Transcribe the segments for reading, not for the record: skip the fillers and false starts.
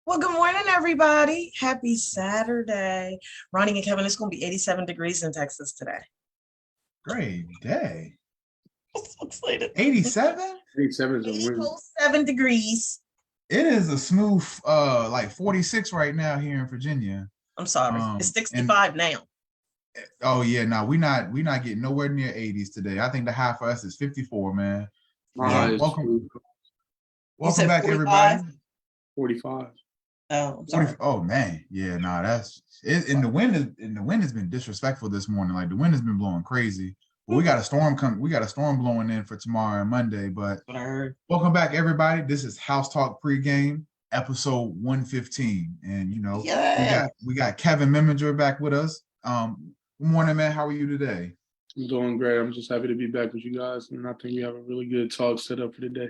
Well, good morning, everybody. Happy Saturday. Ronnie and Kevin, it's going to be 87 degrees in Texas today. Great day. I'm so excited. 87? 87 is a win. 87 degrees. It is a smooth like 46 right now here in Virginia. I'm sorry. It's And 65 now. oh yeah, no, we not getting nowhere near 80s today. I think the high for us is 54, man. Welcome back, 45? everybody. 45. Oh, I'm sorry. Oh man, yeah, no, that's it. And the wind has been disrespectful this morning. Like the wind has been blowing crazy. But we got a storm blowing in for tomorrow and Monday. But What I heard. welcome back, everybody. This is House Talk Pregame, episode 115. And we got Kevin Meminger back with us. Good morning, man. How are you today? I'm doing great. I'm just happy to be back with you guys. And I think we have a really good talk set up for today.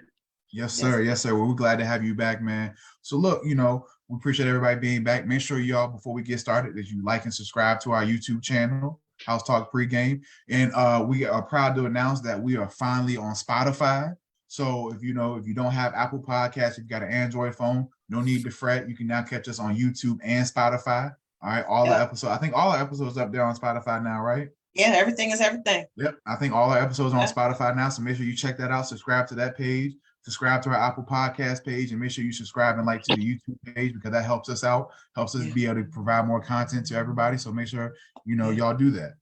Yes, sir. Yes, sir. Well, we're glad to have you back, man. So look, we appreciate everybody being back. Make sure y'all, before we get started, that you like and subscribe to our YouTube channel, House Talk Pregame. And we are proud to announce that we are finally on Spotify. So if you don't have Apple Podcasts, if you've got an Android phone, no need to fret. You can now catch us on YouTube and Spotify. All right, the episodes. I think all the episodes up there on Spotify now, right? Yeah, everything is everything. Yep. I think all our episodes are on Spotify now. So make sure you check that out. Subscribe to that page. Subscribe to our Apple Podcast page, and make sure you subscribe and like to the YouTube page, because that helps us out, helps us be able to provide more content to everybody. So make sure y'all do that.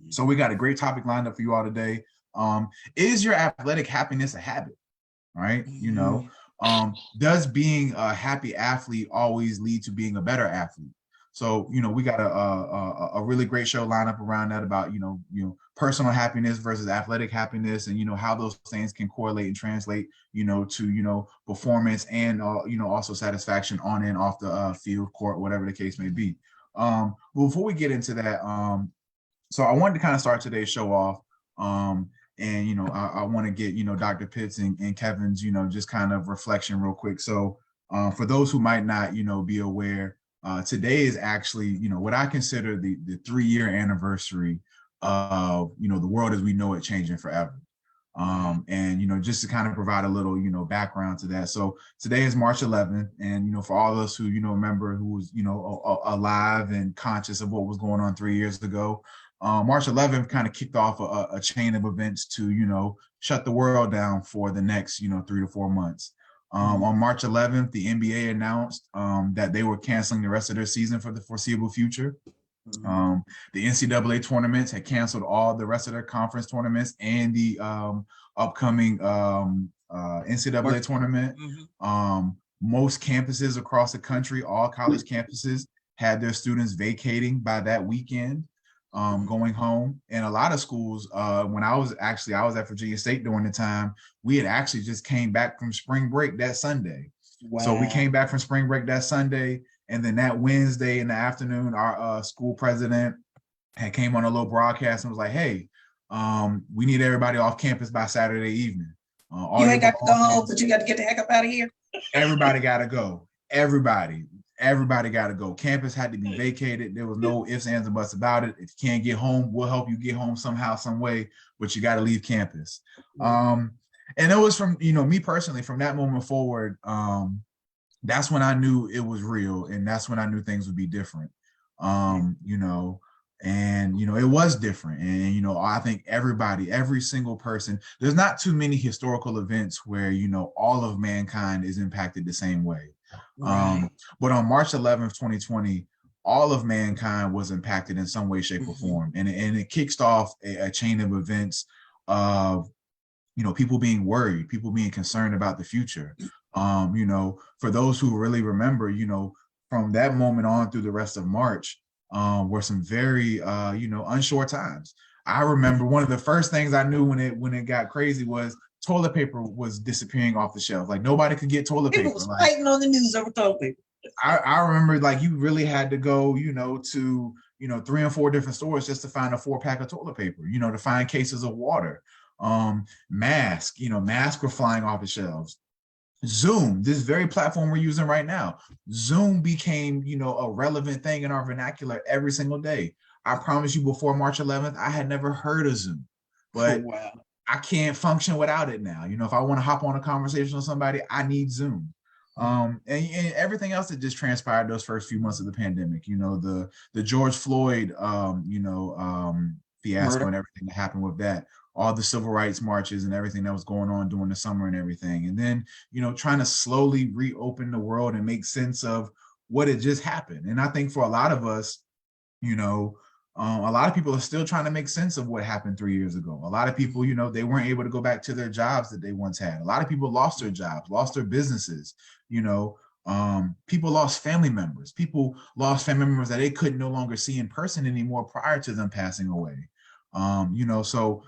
So we got a great topic lined up for you all today. Is your athletic happiness a habit? All right. Does being a happy athlete always lead to being a better athlete? So, we got a really great show lineup around that about, personal happiness versus athletic happiness, and, how those things can correlate and translate, to, performance and, also satisfaction on and off the field, court, whatever the case may be. Well, before we get into that, so I wanted to kind of start today's show off. And, I want to get, Dr. Pitts and Kevin's, just kind of reflection real quick. So for those who might not, be aware, today is actually, what I consider the 3-year anniversary of, the world as we know it changing forever. And, just to kind of provide a little, background to that. So today is March 11th. And, for all of us who, remember who was, alive and conscious of what was going on 3 years ago, March 11th kind of kicked off a chain of events to, shut the world down for the next, 3 to 4 months. On March 11th, the NBA announced that they were canceling the rest of their season for the foreseeable future. The NCAA tournaments had canceled all the rest of their conference tournaments and the upcoming NCAA tournament. Most campuses across the country, all college campuses, had their students vacating by that weekend, going home. And a lot of schools, when I was at Virginia State during the time, we had actually just came back from spring break that Sunday. Wow. So we came back from spring break that Sunday, and then that Wednesday in the afternoon, our school president had came on a little broadcast and was like, "Hey, we need everybody off campus by Saturday evening. You ain't got to go home, but you got to get the heck up out of here." Everybody got to go. Everybody got to go. Campus had to be vacated. There was no ifs, ands, and buts about it. If you can't get home, we'll help you get home somehow, some way, but you got to leave campus. And it was from, me personally, from that moment forward, that's when I knew it was real, and that's when I knew things would be different. And, it was different. And, I think every single person, there's not too many historical events where, all of mankind is impacted the same way. Right. But on March 11th, 2020, all of mankind was impacted in some way, shape, or form. And it kicks off a chain of events of, people being worried, people being concerned about the future. For those who really remember, from that moment on through the rest of March, were some very, unsure times. I remember one of the first things I knew when it got crazy was toilet paper was disappearing off the shelf. Like nobody could get toilet paper. People was fighting on the news over toilet paper. I remember, like, you really had to go, to 3 and 4 different stores just to find a 4-pack of toilet paper, to find cases of water. Masks were flying off the shelves. Zoom, this very platform we're using right now, Zoom became, a relevant thing in our vernacular every single day. I promise you, before March 11th, I had never heard of Zoom, but wow. I can't function without it now. If I want to hop on a conversation with somebody, I need Zoom. And everything else that just transpired those first few months of the pandemic, you know, the George Floyd, fiasco Murder. and everything that happened with that, all the civil rights marches and everything that was going on during the summer and everything. And then, you know, trying to slowly reopen the world and make sense of what had just happened. And I think for a lot of us, you know, a lot of people are still trying to make sense of what happened 3 years ago. A lot of people, you know, they weren't able to go back to their jobs that they once had. A lot of people lost their jobs, lost their businesses, you know. People lost family members. People lost family members that they could no longer see in person anymore prior to them passing away. You know, so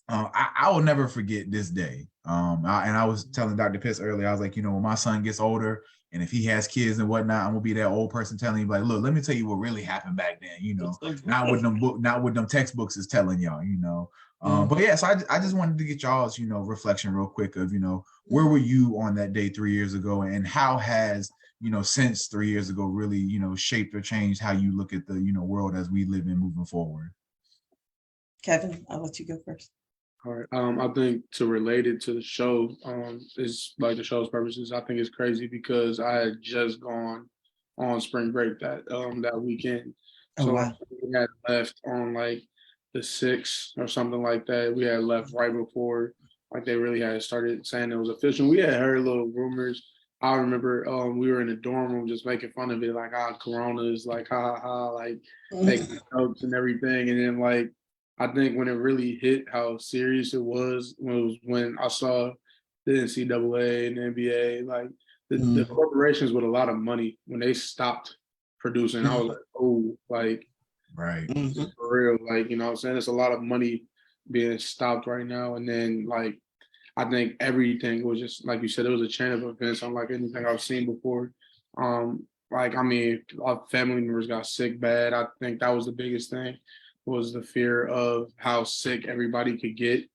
I will never forget this day. And I was telling Dr. Pitts earlier, I was like, you know, when my son gets older and if he has kids and whatnot, I'm gonna be that old person telling him, like, look, let me tell you what really happened back then, you know, not what them textbooks is telling y'all, you know. But yeah, so I just wanted to get y'all's, you know, reflection real quick of, you know, where were you on that day 3 years ago, and how has, you know, since 3 years ago really, you know, shaped or changed how you look at the, you know, world as we live in moving forward. Kevin, I'll let you go first. All right. I think to relate it to the show, is like the show's purposes. I think it's crazy because I had just gone on spring break that weekend. Oh, So wow. we had left on like the 6th or something like that. We had left right before like they really had started saying it was official. We had heard little rumors. I remember we were in the dorm room just making fun of it, like Corona is like ha ha ha, like making jokes and everything. And then like I think when it really hit how serious it was when I saw the NCAA and the NBA, like the corporations with a lot of money, when they stopped producing, I was like, oh, like, Right. for real, like, you know what I'm saying? There's a lot of money being stopped right now. And then, like, I think everything was just, like you said, it was a chain of events unlike anything I've seen before. Like, I mean, our family members got sick bad. I think that was the biggest thing, was the fear of how sick everybody could get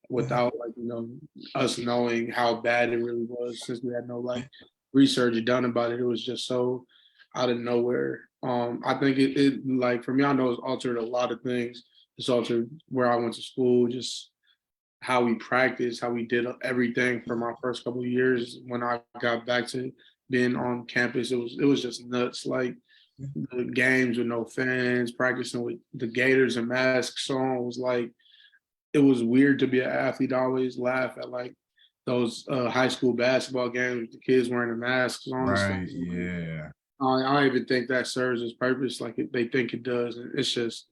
without, like, you know, us knowing how bad it really was, since we had no like research done about it. It was just so out of nowhere. I think it like, for me, I know it's altered a lot of things. It's altered where I went to school, just how we practiced, how we did everything from our first couple of years. When I got back to being on campus, it was just nuts. Like, the games with no fans, practicing with the Gators and masks on, was like, it was weird to be an athlete. I always laugh at like those high school basketball games with the kids wearing the masks on and stuff. Right. Yeah. I don't even think that serves its purpose like they think it does. It's just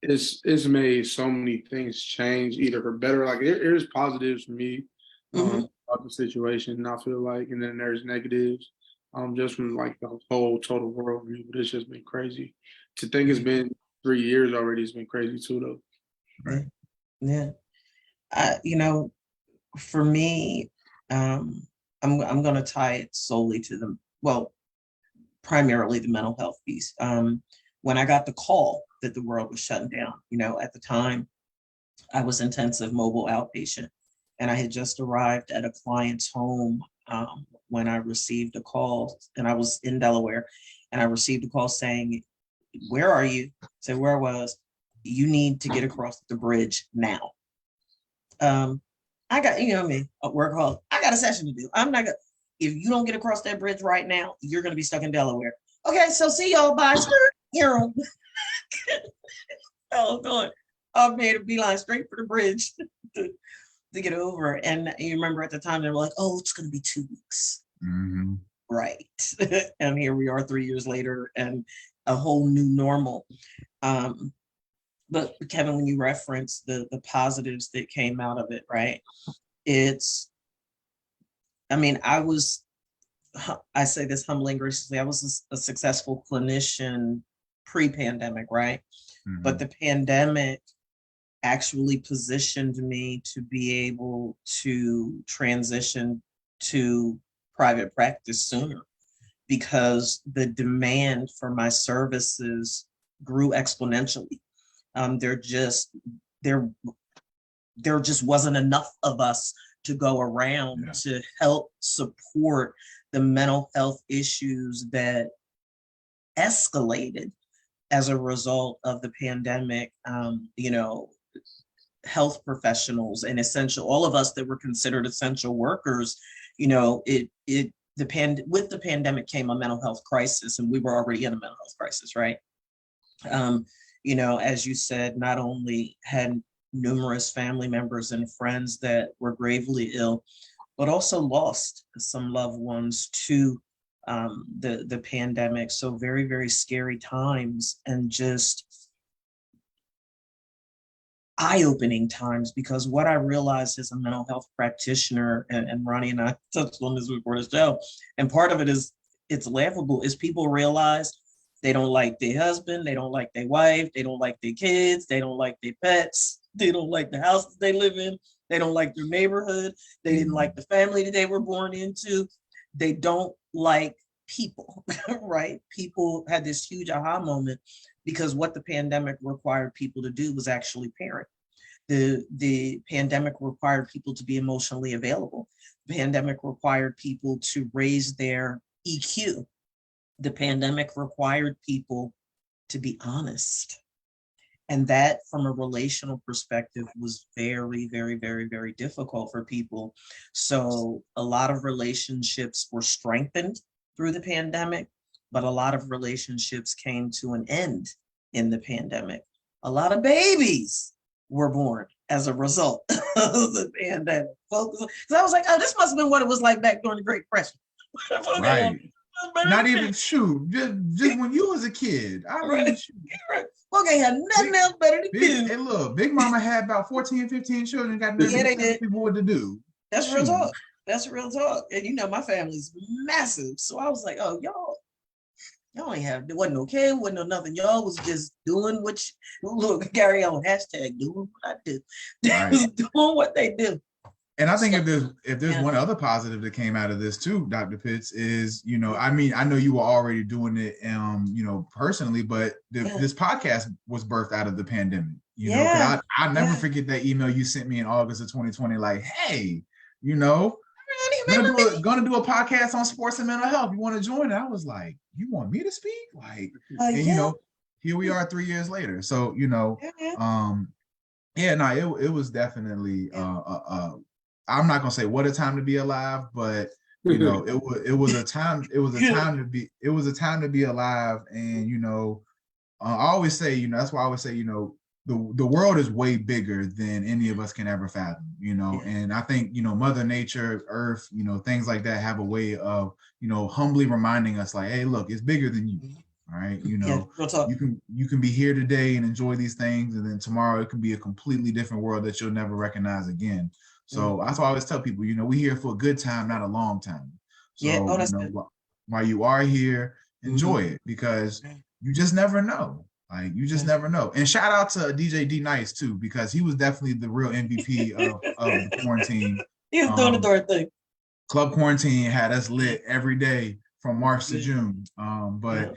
it's made so many things change, either for better. Like, there's positives for me about the situation, I feel like, and then there's negatives. Just from like the whole total world view, but it's just been crazy. To think it's been 3 years already, it's been crazy too, though. Right. Yeah. You know, for me, I'm going to tie it solely to primarily the mental health piece. When I got the call that the world was shutting down, you know, at the time, I was intensive mobile outpatient, and I had just arrived at a client's home when I received a call, and I was in Delaware, and I received a call saying, "Where are you?" I said, "Where I was." "You need to get across the bridge now." I got, you know me, a workaholic. I got a session to do. I'm not gonna, if you don't get across that bridge right now, you're gonna be stuck in Delaware. Okay, so see y'all, bye. Hero. Oh, going. I made a beeline straight for the bridge to get over. And you remember at the time they were like, "Oh, it's gonna be 2 weeks." Right. And here we are 3 years later, and a whole new normal. But Kevin, when you reference the positives that came out of it, right? I mean, I say this humbly and graciously, I was a successful clinician pre-pandemic, right? But the pandemic actually positioned me to be able to transition to private practice sooner, because the demand for my services grew exponentially. There just wasn't enough of us to go around to help support the mental health issues that escalated as a result of the pandemic. You know, health professionals and all of us that were considered essential workers, you know, it with the pandemic came a mental health crisis, and we were already in a mental health crisis, right? As you said, not only had numerous family members and friends that were gravely ill, but also lost some loved ones to the pandemic. So very, very scary times, and just eye-opening times, because what I realized as a mental health practitioner, and Ronnie and I touched on this before the show, and part of it is, it's laughable, is people realize they don't like their husband, they don't like their wife, they don't like their kids, they don't like their pets, they don't like the house that they live in, they don't like their neighborhood, they didn't like the family that they were born into, they don't like people, right? People had this huge aha moment, because what the pandemic required people to do was actually parent. The pandemic required people to be emotionally available. The pandemic required people to raise their EQ. The pandemic required people to be honest. And that, from a relational perspective, was very, very, very, very difficult for people. So a lot of relationships were strengthened through the pandemic, but a lot of relationships came to an end in the pandemic. A lot of babies were born as a result of the pandemic. So I was like, oh, this must have been what it was like back during the Great Depression. Right. Not even shoot. Just when you was a kid. I mean, right. Okay, had nothing else better to do. Hey, look, Big Mama had about 14, 15 children, got nothing to tell people what to do. That's real talk. That's real talk. And my family's massive. So I was like, oh, y'all ain't have, there wasn't no care, wasn't no nothing. Y'all was just doing look, Gary on hashtag doing what I do. They was doing what they do. And I think if there's one other positive that came out of this too, Dr. Pitts, is, I mean, I know you were already doing it, personally, but this podcast was birthed out of the pandemic, because I never forget that email you sent me in August of 2020, like, hey, gonna do a podcast on sports and mental health. You want to join it? I was like, you want me to speak? Like, here we are 3 years later. So, it was definitely I'm not gonna say what a time to be alive, but it was a time to be alive. And I always say, that's why I always say, the world is way bigger than any of us can ever fathom, and I think, Mother Nature, Earth, things like that have a way of, humbly reminding us, like, hey, look, it's bigger than you. All right. You can be here today and enjoy these things, and then tomorrow it can be a completely different world that you'll never recognize again. So that's why I always tell people, we're here for a good time, not a long time. So while you are here, enjoy it, because you just never know. Like, you just never know. And shout out to DJ D Nice too, because he was definitely the real MVP of the quarantine. He was doing the door thing. Club Quarantine had us lit every day from March to June. I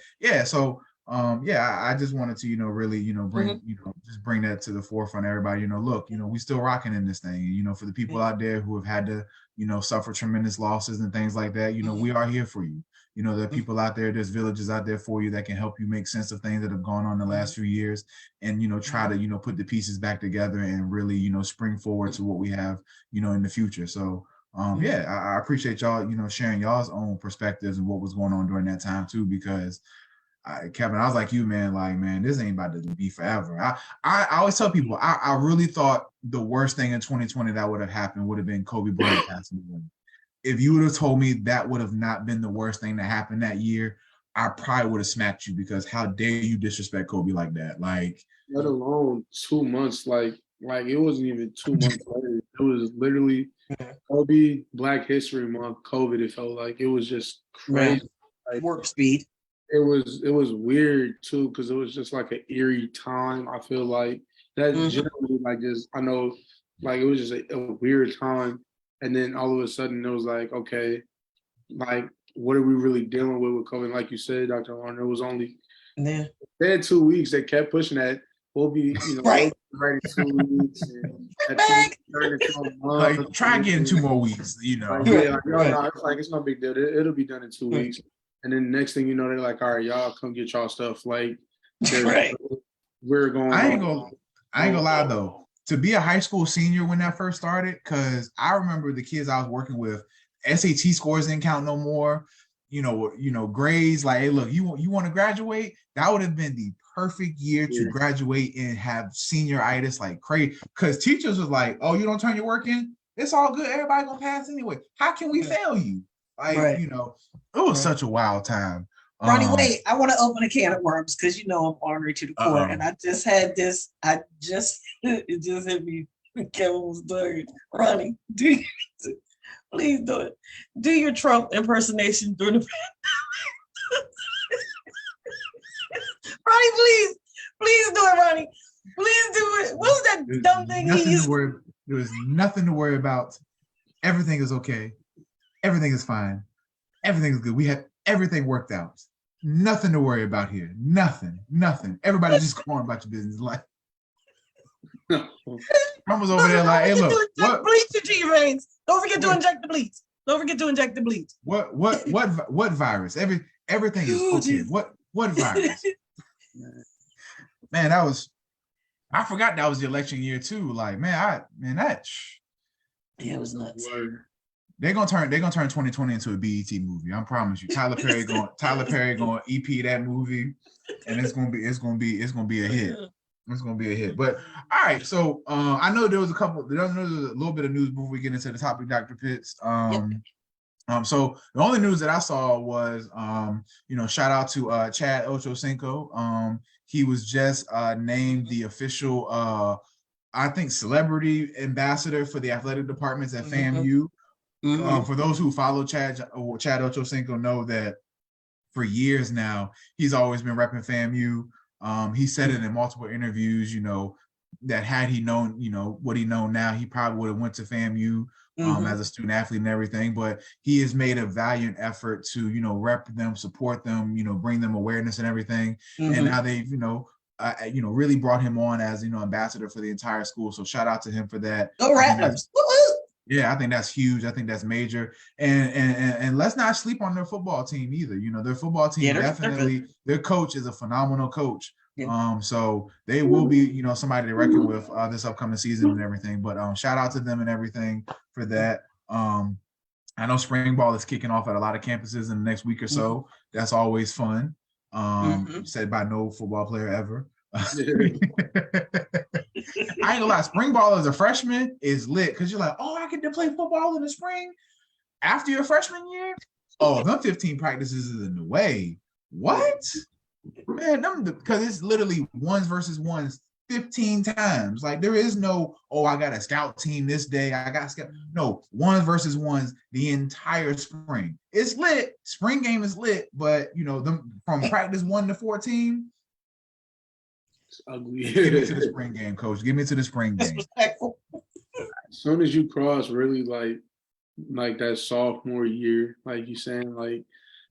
just wanted to, really, bring, just bring that to the forefront. Everybody, look, we still rocking in this thing. For the people out there who have had to, suffer tremendous losses and things like that, we are here for you. There are people out there, there's villages out there for you that can help you make sense of things that have gone on the last few years, and, try to, put the pieces back together and really, spring forward to what we have, in the future. So, I appreciate y'all, sharing y'all's own perspectives and what was going on during that time too, because Kevin, I was like you, man, this ain't about to be forever. I always tell people, I really thought the worst thing in 2020 that would have happened would have been Kobe Bryant passing away. If you would have told me that would have not been the worst thing that happened that year, I probably would have smacked you, because how dare you disrespect Kobe like that? Like, let alone 2 months, like it wasn't even 2 months later. It was literally Kobe, Black History Month, COVID. It felt like it was just crazy. Like, warp speed. It was weird too, because it was just like an eerie time. I feel like that generally, I know, like, it was just a weird time. And then all of a sudden it was like, okay, like, what are we really dealing with COVID? Like you said, Dr. Warner, it was only they had 2 weeks. They kept pushing that. We'll be, right in 2 weeks. Like, try getting 2 more weeks, It's like, it's no big deal. It'll be done in 2 weeks. And then next thing you know, they're like, all right, y'all come get y'all stuff. Like, we're going. I ain't gonna lie though. To be a high school senior when that first started, because I remember the kids I was working with, SAT scores didn't count no more. Grades, like, hey, look, you want to graduate? That would have been the perfect year to graduate and have senioritis like crazy. Because teachers was like, oh, you don't turn your work in? It's all good. Everybody gonna pass anyway. How can we fail you? Like, it was such a wild time. Ronnie, wait, I want to open a can of worms because I'm ornery to the core. And I just had this, it just hit me. Kevin was doing it. Ronnie, please do it. Do your Trump impersonation during the Ronnie, please do it, Ronnie. Please do it. What was that dumb thing he used? There was nothing to worry about. Everything is okay. Everything is fine. Everything is good. We have everything worked out. Nothing to worry about here. Nothing. Everybody just go on about your business. Like, I was over there like, hey, look, what? Bleach into your veins. Don't forget to inject the bleach. What virus? Everything is okay. What virus? Man, I forgot that was the election year too. Like, it was nuts. They're gonna turn 2020 into a BET movie. I promise you. Tyler Perry going EP that movie, and it's gonna be a hit. It's gonna be a hit. But all right, so I know there was a little bit of news before we get into the topic, Dr. Pitts. So the only news that I saw was shout out to Chad Ochocinco. He was just named the official I think celebrity ambassador for the athletic departments at FAMU. For those who follow Chad Ochocinco know that for years now, he's always been repping FAMU. He said it in multiple interviews, that had he known, what he known now, he probably would have went to FAMU as a student athlete and everything. But he has made a valiant effort to, rep them, support them, bring them awareness and everything. And now they've, really brought him on as, ambassador for the entire school. So shout out to him for that. Go Rattlers. Yeah, I think that's huge. I think that's major. And let's not sleep on their football team either. Their football team definitely, their coach is a phenomenal coach. Yeah. So they will be, somebody to reckon with this upcoming season and everything. But shout out to them and everything for that. I know spring ball is kicking off at a lot of campuses in the next week or so. That's always fun. Said by no football player ever. I ain't gonna lie, spring ball as a freshman is lit because you're like, oh, I get to play football in the spring after your freshman year. Oh, them 15 practices is in the way. What? Man, because it's literally ones versus ones 15 times. Like there is no, oh, I got a scout team this day. I got scout. No, ones versus ones the entire spring. It's lit. Spring game is lit, but them from practice 1 to 14. It's ugly. Give me to the spring game, coach. Give me to the spring game. As soon as you cross really like that sophomore year, like you saying, like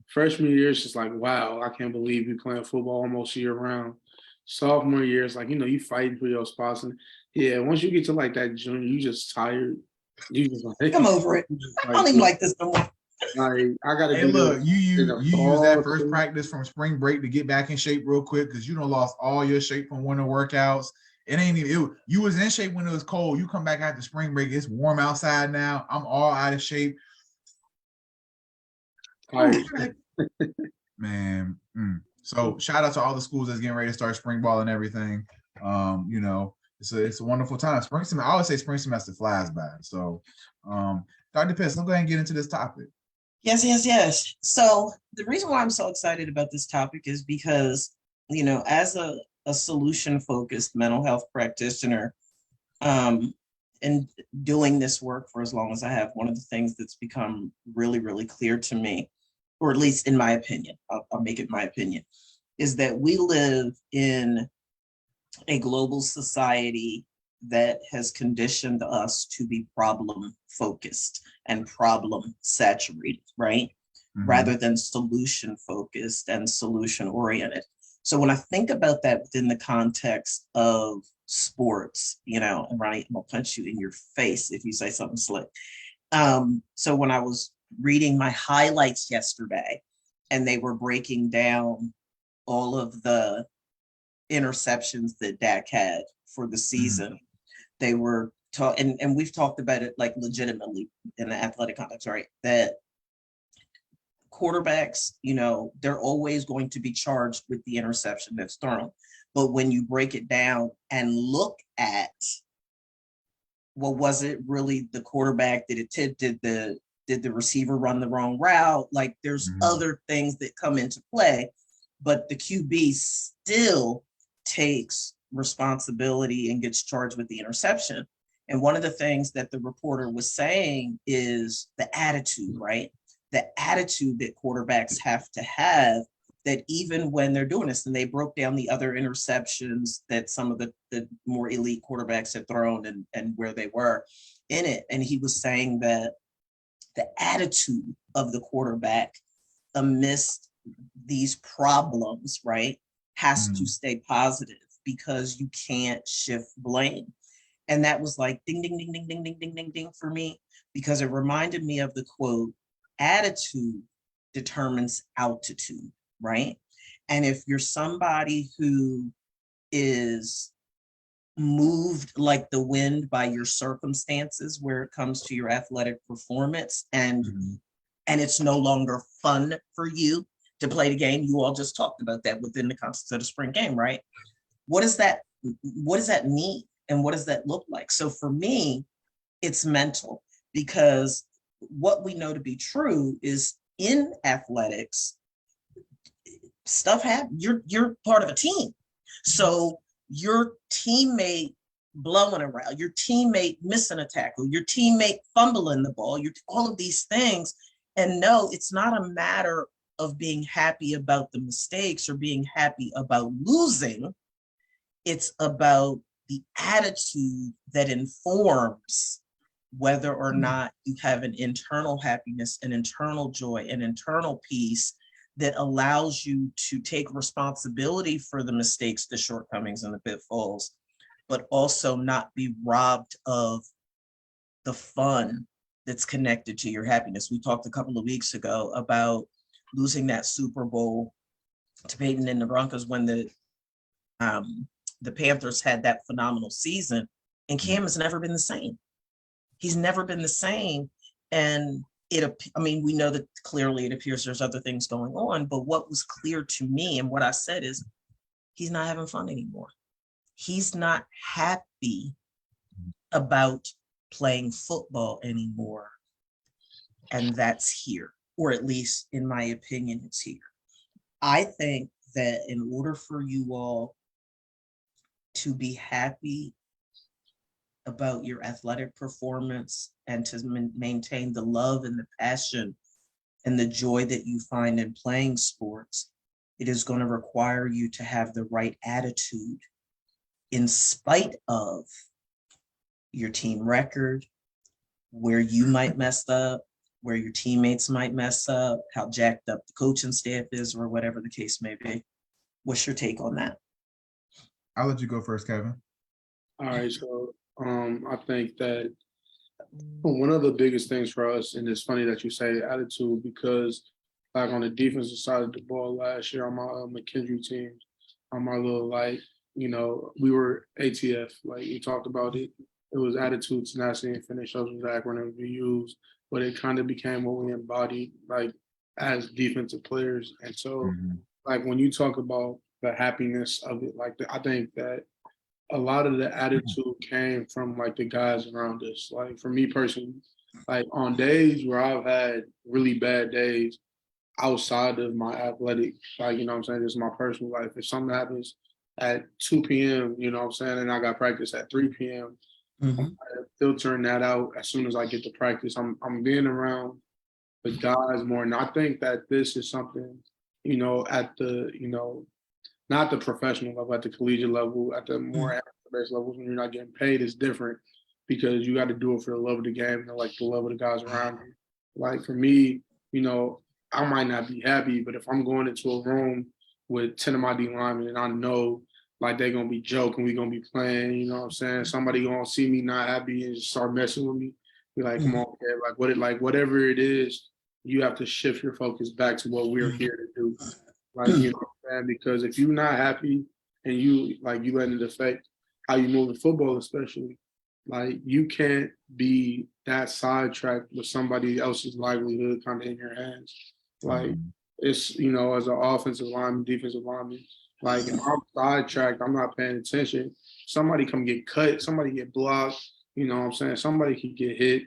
freshman year, it's just like, wow, I can't believe you playing football almost year round. Sophomore year, it's like, you fighting for your spots. And once you get to like that junior, you just tired. You just like, come over it. I don't even like this no more. Like I gotta. Hey, look, you use that first practice from spring break to get back in shape real quick because you done lost all your shape from winter workouts. It ain't even. You was in shape when it was cold. You come back after spring break. It's warm outside now. I'm all out of shape. Man. So shout out to all the schools that's getting ready to start spring ball and everything. It's a wonderful time. Spring semester. I always say spring semester flies by. So, Dr. Pitts, let's go ahead and get into this topic. Yes. So the reason why I'm so excited about this topic is because, as a solution-focused mental health practitioner, and doing this work for as long as I have, one of the things that's become really, really clear to me, or at least in my opinion, I'll make it my opinion, is that we live in a global society that has conditioned us to be problem focused and problem saturated, right? Rather than solution focused and solution oriented. So when I think about that within the context of sports, and Ronnie, I'm gonna punch you in your face if you say something slick. So when I was reading my highlights yesterday and they were breaking down all of the interceptions that Dak had for the season, they were and we've talked about it like legitimately in the athletic context, right? That quarterbacks, they're always going to be charged with the interception that's thrown. But when you break it down and look at, well, was it really the quarterback? Did the receiver run the wrong route? Like there's other things that come into play, but the QB still takes responsibility and gets charged with the interception. And one of the things that the reporter was saying is the attitude, right? The attitude that quarterbacks have to have, that even when they're doing this, and they broke down the other interceptions that some of the more elite quarterbacks had thrown and where they were in it. And he was saying that the attitude of the quarterback amidst these problems, right, has to stay positive, because you can't shift blame. And that was like ding, ding, ding, ding, ding, ding, ding, ding, ding for me, because it reminded me of the quote, attitude determines altitude, right? And if you're somebody who is moved like the wind by your circumstances where it comes to your athletic performance, and it's no longer fun for you to play the game, you all just talked about that within the context of the spring game, right? What does that mean? And what does that look like? So for me, it's mental, because what we know to be true is in athletics, stuff happens. You're part of a team. So your teammate blowing around, your teammate missing a tackle, your teammate fumbling the ball, all of these things. And no, it's not a matter of being happy about the mistakes or being happy about losing. It's about the attitude that informs whether or not you have an internal happiness, an internal joy, an internal peace that allows you to take responsibility for the mistakes, the shortcomings, and the pitfalls, but also not be robbed of the fun that's connected to your happiness. We talked a couple of weeks ago about losing that Super Bowl to Peyton and the Broncos when the Panthers had that phenomenal season, and Cam has never been the same. He's never been the same. And we know that clearly it appears there's other things going on, but what was clear to me and what I said is he's not having fun anymore. He's not happy about playing football anymore. And that's here, or at least in my opinion, it's here. I think that in order for you all to be happy about your athletic performance and to maintain the love and the passion and the joy that you find in playing sports, it is going to require you to have the right attitude in spite of your team record, where you might mess up, where your teammates might mess up, how jacked up the coaching staff is, or whatever the case may be. What's your take on that? I'll let you go first, Kevin. All right, so I think that one of the biggest things for us, and it's funny that you say attitude, because like on the defensive side of the ball last year on my McKendree team, on my little we were ATF, like you talked about it. It was attitude, tenacity, and finish. Those was the acronyms we used, but it kind of became what we embodied, like as defensive players. And so, like when you talk about the happiness of it, I think that a lot of the attitude came from like the guys around us. Like for me personally, like on days where I've had really bad days outside of my athletic, just my personal life. If something happens at 2 p.m., and I got practice at 3 p.m., I'm filtering that out as soon as I get to practice. I'm being around the guys more. And I think that this is something, at the, not the professional level, at the collegiate level, at the more amateur-based levels, when you're not getting paid, is different, because you got to do it for the love of the game and like the love of the guys around you. Like for me, I might not be happy, but if I'm going into a room with 10 of my D linemen and I know like they're gonna be joking, we gonna be playing, somebody gonna see me not happy and just start messing with me, be like, come on, man, whatever it is, you have to shift your focus back to what we're here to do. Because if you're not happy and you letting it affect how you move in football, especially, Like, you can't be that sidetracked with somebody else's livelihood kind of in your hands. Like, it's, as an offensive lineman, defensive lineman, like, if I'm sidetracked, I'm not paying attention. Somebody come get cut, somebody get blocked, you know what I'm saying? Somebody could get hit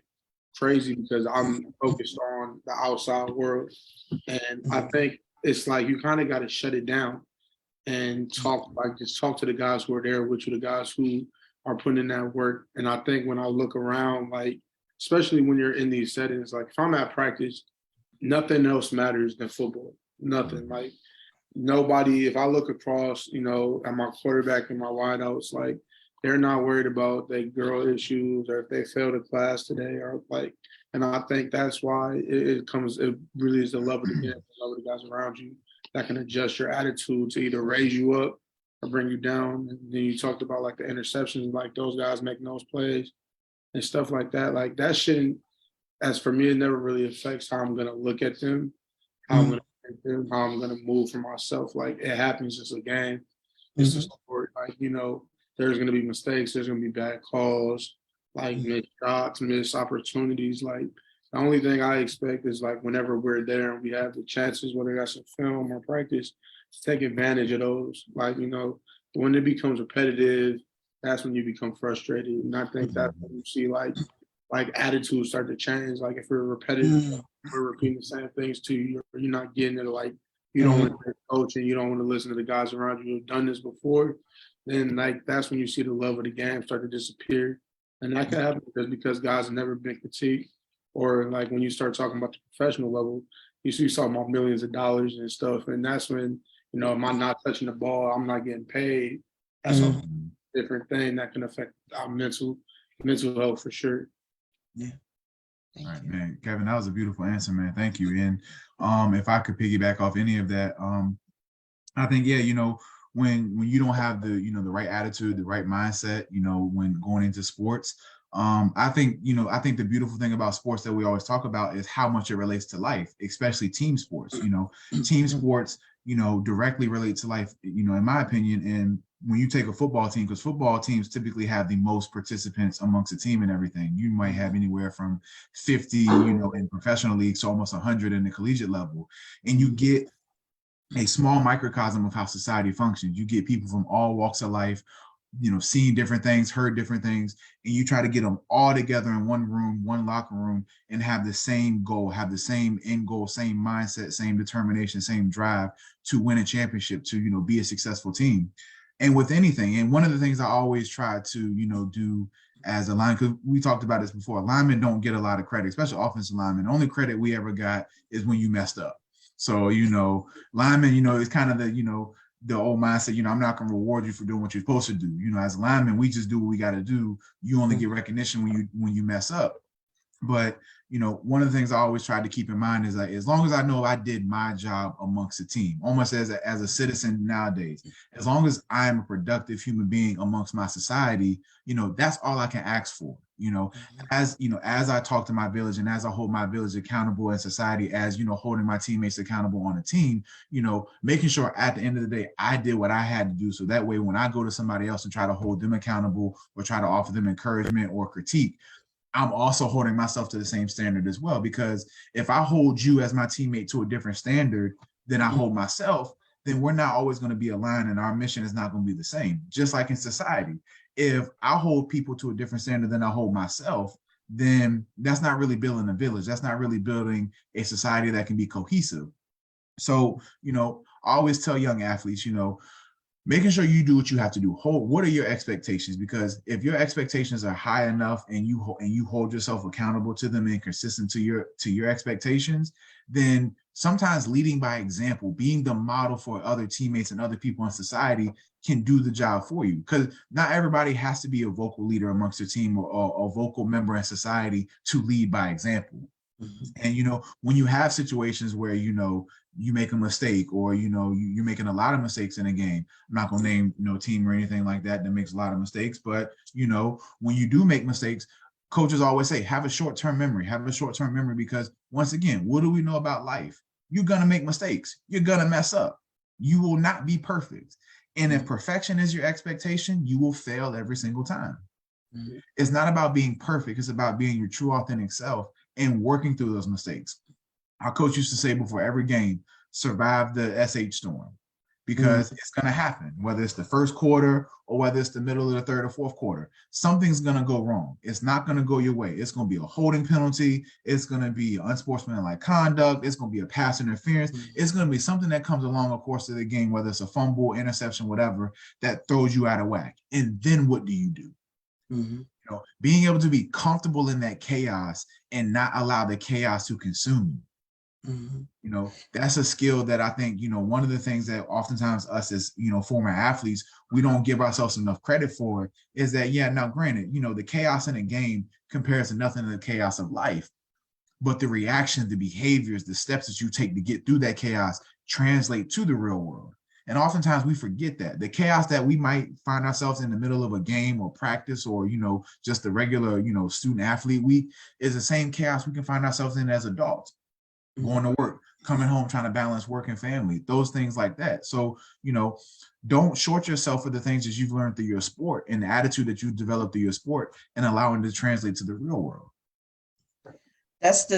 crazy because I'm focused on the outside world. And I think it's like you kind of got to shut it down and just talk to the guys who are there with you, the guys who are putting in that work. And I think when I look around, like, especially when you're in these settings, like if I'm at practice, nothing else matters than football. Nothing. Like, nobody, if I look across, at my quarterback and my wideouts, like, they're not worried about their girl issues or if they failed a class today or like, and I think that's why it really is the love of the game, the love of the guys around you that can adjust your attitude to either raise you up or bring you down. And then you talked about like the interceptions, like those guys making those plays and stuff like that. Like, that shouldn't, as for me, it never really affects how I'm gonna look at them, how I'm gonna think them, how I'm gonna move for myself. Like, it happens, it's a game. It's a sport. Like, there's gonna be mistakes, there's gonna be bad calls, like missed shots, missed opportunities. Like, the only thing I expect is like whenever we're there and we have the chances, whether that's a film or practice, to take advantage of those. Like, when it becomes repetitive, that's when you become frustrated. And I think that's when you see like attitudes start to change. Like, if we're repetitive, we're repeating the same things to you, or you're not getting it, like you don't want to coach and you don't want to listen to the guys around you who've done this before, then like that's when you see the love of the game start to disappear. And that can happen because guys have never been critiqued. Or like when you start talking about the professional level, you see talking about millions of dollars and stuff. And that's when, am I not touching the ball? I'm not getting paid. That's a different thing that can affect our mental health for sure. Yeah. All right, man. Kevin, that was a beautiful answer, man. Thank you. And if I could piggyback off any of that, I think, when you don't have the right attitude, the right mindset, when going into sports, I think the beautiful thing about sports that we always talk about is how much it relates to life, especially team sports. Team sports, directly relate to life, in my opinion. And when you take a football team, because football teams typically have the most participants amongst a team and everything, you might have anywhere from 50, in professional leagues to almost 100 in the collegiate level. And you get a small microcosm of how society functions. You get people from all walks of life, seeing different things, heard different things, and you try to get them all together in one room, one locker room, and have the same goal, have the same end goal, same mindset, same determination, same drive to win a championship, to, be a successful team. And with anything, and one of the things I always try to, do as a line, because we talked about this before, linemen don't get a lot of credit, especially offensive linemen. The only credit we ever got is when you messed up. So, linemen, it's kind of the old mindset, I'm not going to reward you for doing what you're supposed to do. As a lineman, we just do what we got to do. You only get recognition when you mess up. But, one of the things I always try to keep in mind is that as long as I know I did my job amongst the team, almost as a citizen nowadays, as long as I'm a productive human being amongst my society, that's all I can ask for. As I talk to my village and as I hold my village accountable in society, as holding my teammates accountable on a team, making sure at the end of the day I did what I had to do, so that way when I go to somebody else and try to hold them accountable or try to offer them encouragement or critique, I'm also holding myself to the same standard as well. Because if I hold you as my teammate to a different standard than I hold myself, then we're not always going to be aligned and our mission is not going to be the same. Just like in society, if I hold people to a different standard than I hold myself, then that's not really building a village. That's not really building a society that can be cohesive. So, I always tell young athletes, making sure you do what you have to do. What are your expectations? Because if your expectations are high enough and you hold yourself accountable to them and consistent to your expectations, then sometimes leading by example, being the model for other teammates and other people in society can do the job for you. Because not everybody has to be a vocal leader amongst your team or a vocal member in society to lead by example. And when you have situations where you make a mistake, or you're making a lot of mistakes in a game, I'm not gonna name team or anything like that makes a lot of mistakes, but when you do make mistakes, coaches always say have a short-term memory, because once again, what do we know about life? You're gonna make mistakes, you're gonna mess up, you will not be perfect, and if perfection is your expectation, you will fail every single time. Mm-hmm. It's not about being perfect. It's about being your true, authentic self and working through those mistakes. Our coach used to say before every game, survive the SH storm, because it's going to happen, whether it's the first quarter or whether it's the middle of the third or fourth quarter. Something's going to go wrong. It's not going to go your way. It's going to be a holding penalty. It's going to be unsportsmanlike conduct. It's going to be a pass interference. It's going to be something that comes along the course of the game, whether it's a fumble, interception, whatever, that throws you out of whack. And then what do you do? You know, being able to be comfortable in that chaos and not allow the chaos to consume you. You know, that's a skill that I think, you know, one of the things that oftentimes us as, you know, former athletes, we don't give ourselves enough credit for is that, yeah, now granted, you know, the chaos in a game compares to nothing to the chaos of life, but the reaction, the behaviors, the steps that you take to get through that chaos translate to the real world. And oftentimes we forget that the chaos that we might find ourselves in the middle of a game or practice, or, you know, just the regular, you know, student athlete week, is the same chaos we can find ourselves in as adults. Going to work, coming home, trying to balance work and family, those things like that. So, you know, don't short yourself for the things that you've learned through your sport and the attitude that you developed through your sport, and allowing it to translate to the real world. That's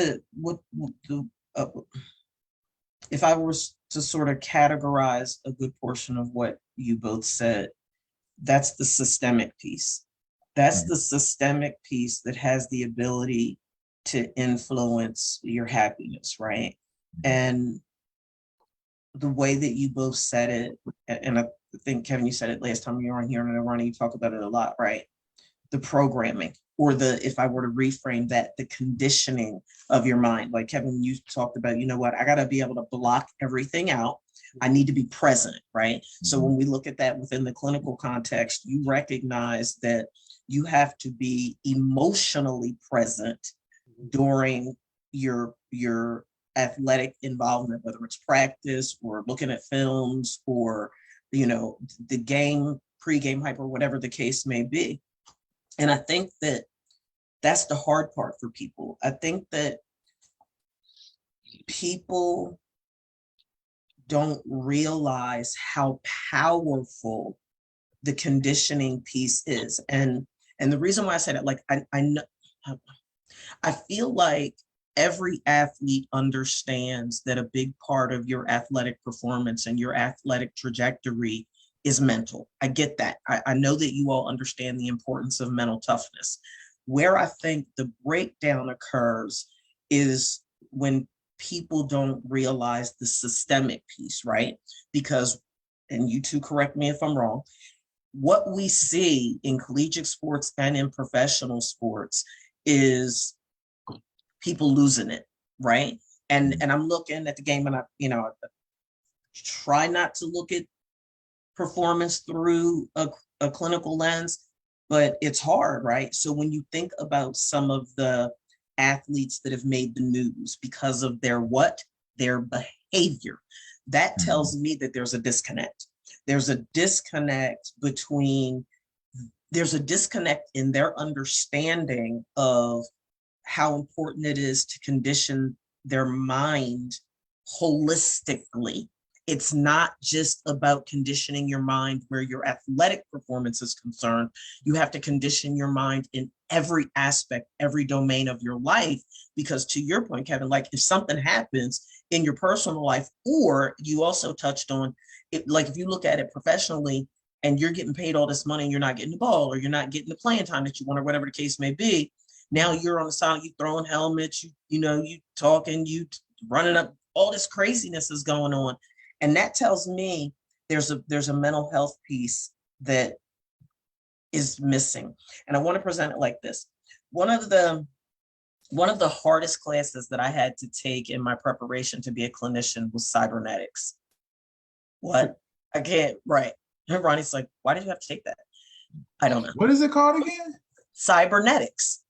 if I was to sort of categorize a good portion of what you both said, that's the systemic piece. That's the systemic piece that has the ability to influence your happiness, right? And the way that you both said it, and I think, Kevin, you said it last time you were on here, and I know, Ronnie, you talk about it a lot, right? The programming, or if I were to reframe that, the conditioning of your mind. Like, Kevin, you talked about, you know what, I got to be able to block everything out. I need to be present, right? So when we look at that within the clinical context, you recognize that you have to be emotionally present during your athletic involvement, whether it's practice or looking at films or, you know, the game, pre-game hype, or whatever the case may be. And I think that that's the hard part for people. I think that people don't realize how powerful the conditioning piece is. And the reason why I said it, like, I know, I feel like every athlete understands that a big part of your athletic performance and your athletic trajectory is mental. I get that. I know that you all understand the importance of mental toughness. Where I think the breakdown occurs is when people don't realize the systemic piece, right? Because, and you two correct me if I'm wrong, what we see in collegiate sports and in professional sports is people losing it, right? And I'm looking at the game, and I, you know, try not to look at performance through a clinical lens, but it's hard, right? So when you think about some of the athletes that have made the news because of their behavior, that tells me that there's a disconnect. There's a disconnect in their understanding of how important it is to condition their mind holistically. It's not just about conditioning your mind where your athletic performance is concerned. You have to condition your mind in every aspect, every domain of your life, because to your point, Kevin, like if something happens in your personal life, or you also touched on it, like if you look at it professionally and you're getting paid all this money and you're not getting the ball, or you're not getting the playing time that you want, or whatever the case may be, now you're on the side, you throwing helmets, you know, you talking, you running up, all this craziness is going on. And that tells me there's a mental health piece that is missing. And I want to present it like this. One of the hardest classes that I had to take in my preparation to be a clinician was cybernetics. What? I can't, right. And Ronnie's like, why did you have to take that? I don't know. What is it called again? Cybernetics.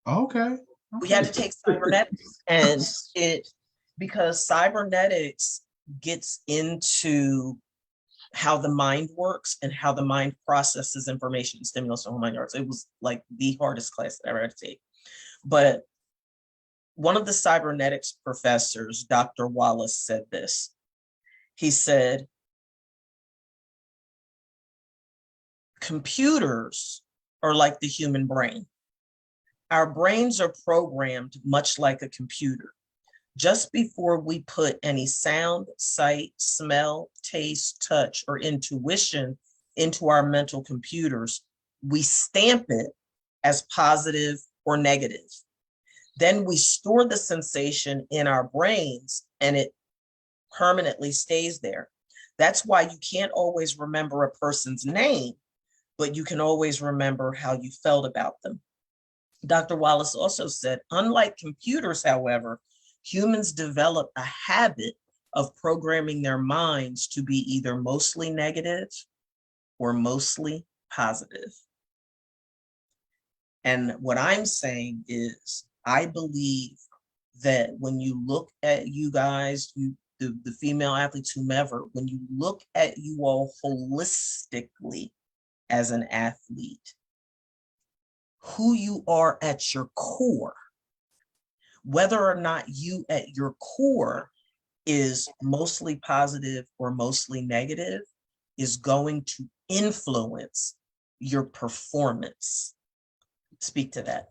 Okay. We had to take cybernetics, and because cybernetics gets into how the mind works and how the mind processes information, stimulus and hormone arts. It was like the hardest class that I ever had to take. But one of the cybernetics professors, Dr. Wallace, said this. He said, computers are like the human brain. Our brains are programmed much like a computer. Just before we put any sound, sight, smell, taste, touch, or intuition into our mental computers, we stamp it as positive or negative. Then we store the sensation in our brains and it permanently stays there. That's why you can't always remember a person's name, but you can always remember how you felt about them. Dr. Wallace also said, unlike computers, however, humans develop a habit of programming their minds to be either mostly negative or mostly positive. And what I'm saying is, I believe that when you look at you guys, the female athletes, whomever, when you look at you all holistically as an athlete, who you are at your core, whether or not you at your core is mostly positive or mostly negative, is going to influence your performance. Speak to that.